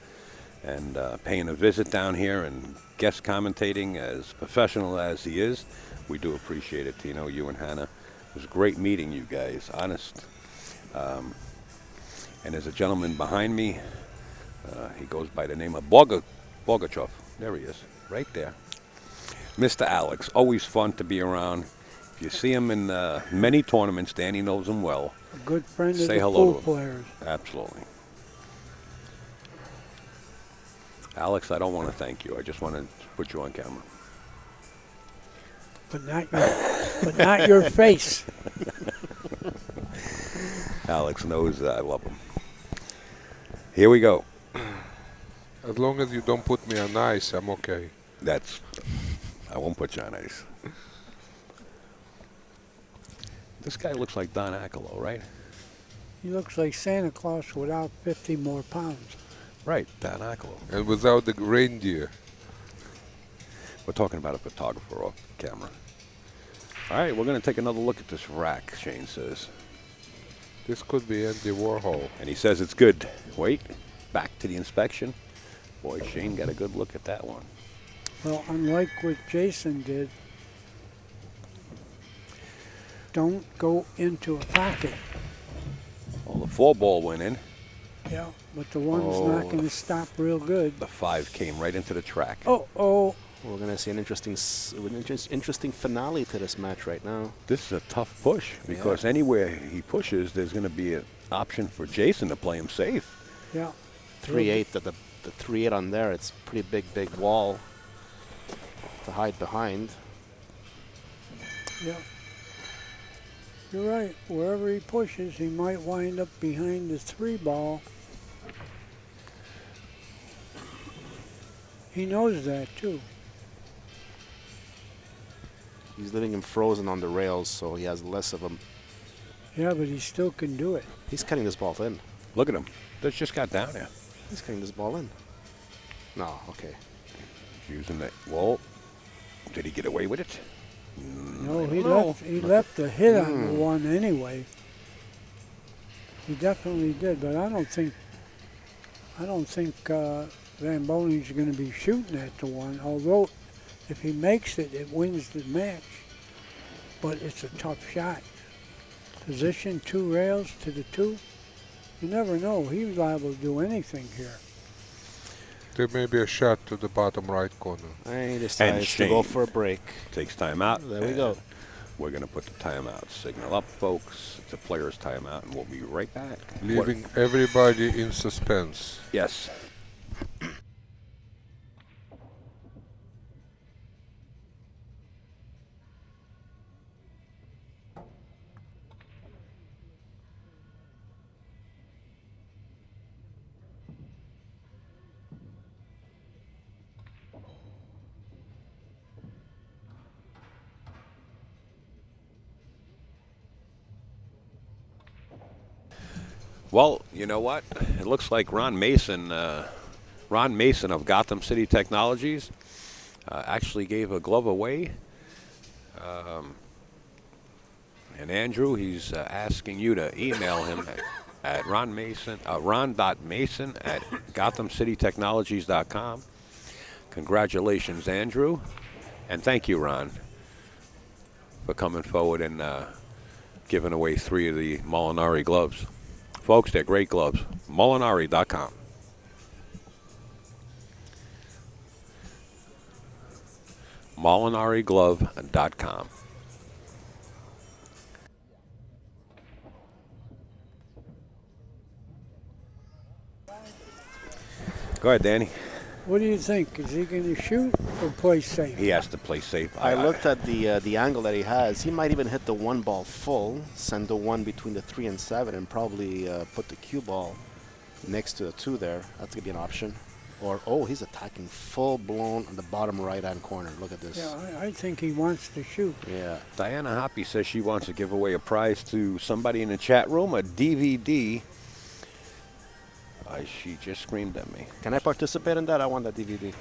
and paying a visit down here and guest commentating as professional as he is. We do appreciate it, Tino, you and Hannah. It was great meeting you guys, honest. And there's a gentleman behind me. He goes by the name of Bogachev. There he is, right there. Mr. Alex, always fun to be around. If you see him in many tournaments, Danny knows him well. A good friend of Say the hello pool to him. players. Absolutely. Alex, I don't want to thank you. I just want to put you on camera. But not your face. Alex knows I love him. Here we go. As long as you don't put me on ice, I'm okay. I won't put you on ice. This guy looks like Don Acolo, right? He looks like Santa Claus without 50 more pounds. Right, Don Acolo. And without the reindeer. We're talking about a photographer off camera. All right, we're going to take another look at this rack, Shane says. This could be Andy Warhol. And he says it's good. Wait, back to the inspection. Boy, Shane got a good look at that one. Well, unlike what Jayson did, don't go into a pocket. Well, the 4-ball went in. Yeah, but the one's not going to stop real good. The 5 came right into the track. Oh. We're going to see an interesting finale to this match right now. This is a tough push because anywhere he pushes, there's going to be an option for Jayson to play him safe. Yeah. 3-8, the 3-8 on there, it's pretty big wall to hide behind. Yeah. You're right. Wherever he pushes, he might wind up behind the 3-ball. He knows that, too. He's leaving him frozen on the rails, so he has less of them. Yeah, but he still can do it. He's cutting this ball in. Look at him. This just got down there. He's cutting this ball in. No, okay. He's using that. Well, did he get away with it? No, he left a hit on the one anyway. He definitely did, but I don't think Van Boning's going to be shooting at the one. Although, if he makes it, it wins the match. But it's a tough shot. Position 2 rails to the 2. You never know. He's liable to do anything here. There may be a shot to the bottom right corner. And he decides to go for a break. Takes time out. There we go. We're going to put the timeout signal up, folks. It's a player's timeout, and we'll be right back. Leaving everybody in suspense. Yes. Well, you know what? It looks like Ron Mason of Gotham City Technologies actually gave a glove away. And Andrew, he's asking you to email him at ron.mason@gothamcitytechnologies.com. Congratulations, Andrew. And thank you, Ron, for coming forward and giving away 3 of the Molinari gloves. Folks, they're great gloves. Molinari.com. MolinariGlove.com. Go ahead, Danny. What do you think? Is he going to shoot or play safe? He has to play safe. I looked at the angle that he has. He might even hit the 1 ball full, send the 1 between the 3 and 7, and probably put the cue ball next to the 2 there. That's going to be an option. Or, oh, he's attacking full-blown on the bottom right-hand corner. Look at this. Yeah, I think he wants to shoot. Yeah. Diana Hoppy says she wants to give away a prize to somebody in the chat room, a DVD She just screamed at me. Can I participate in that? I want that DVD.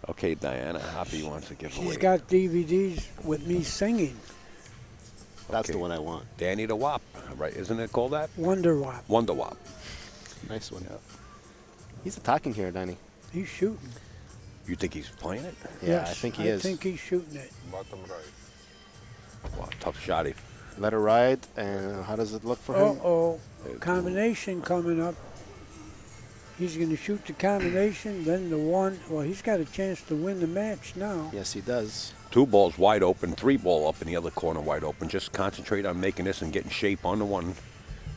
Okay, Diana, Hoppy wants to give away. She's got DVDs with me singing. That's Okay. the one I want. Danny the Wop, right? Isn't it called that? Wonder Wop. Wonder Wop. Nice one. He's attacking here, Danny. He's shooting. You think he's playing it? Yeah, Yes, I think he is. I think he's shooting it. Bottom right. Wow, tough shotty. Let her ride, and how does it look for him? Uh-oh. Combination coming up. He's going to shoot the combination, then the one. Well, he's got a chance to win the match now. Yes, he does. 2 balls wide open, 3 ball up in the other corner wide open. Just concentrate on making this and getting shape on the one,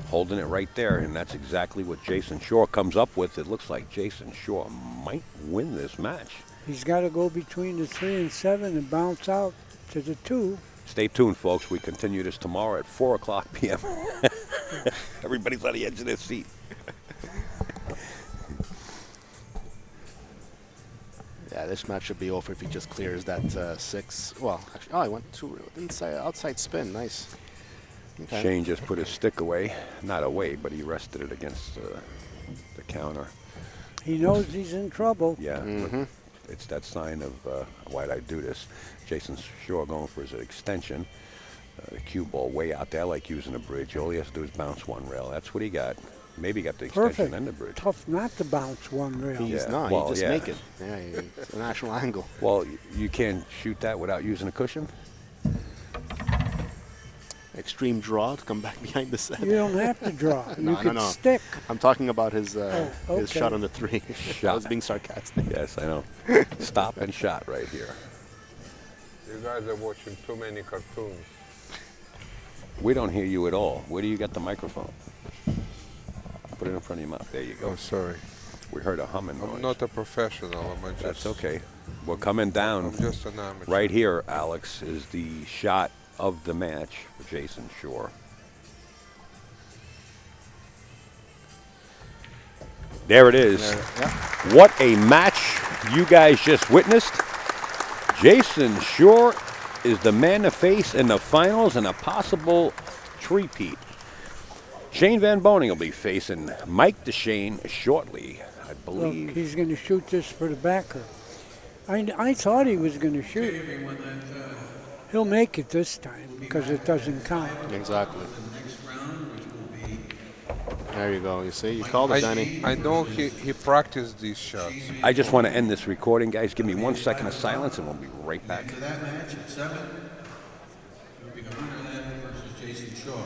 holding it right there, and that's exactly what Jayson Shaw comes up with. It looks like Jayson Shaw might win this match. He's got to go between the 3 and 7 and bounce out to the 2. Stay tuned, folks. We continue this tomorrow at 4 o'clock p.m. Everybody's on the edge of their seat. Yeah, this match should be over if he just clears that 6. Well, actually, he went to inside, outside spin. Nice. Okay. Shane just put his stick away. Not away, but he rested it against the counter. He knows he's in trouble. Yeah, but it's that sign of why'd I do this. Jayson Shaw going for his extension. The cue ball way out there, like using a bridge. All he has to do is bounce one rail. That's what he got. Maybe he got the extension Perfect. and the bridge. Tough not to bounce one rail. He's Yeah, not. well, He just yeah. make it. Yeah, it's an actual angle. Well, you can't shoot that without using a cushion. Extreme draw to come back behind the 7. You don't have to draw. No, You no, could no. stick. I'm talking about his okay. shot on the 3. I Shot. was being sarcastic. Yes, I know. Stop and shot right here. You guys are watching too many cartoons. We don't hear you at all. Where do you get the microphone? Put it in front of your mouth. There you go. Oh, sorry. We heard a humming noise. I'm not a professional. That's okay. We're coming down. I'm just an amateur. Right here, Alex, is the shot of the match for Jayson Shaw. There it is. What a match you guys just witnessed. Jayson Shaw is the man to face in the finals and a possible three-peat. Shane Van Boening will be facing Mike DeShane shortly, I Look, believe. he's going to shoot this for the backer. I thought he was going to shoot. Everyone that He'll make it this time because it doesn't count. Exactly. the next round, which will be There you go. You see, you called it, Danny. I know he practiced these shots. I just want to end this recording, guys. Give me 1 second of silence and we'll be right back. to that match at 7. It will be the winner of that versus Jayson Shaw.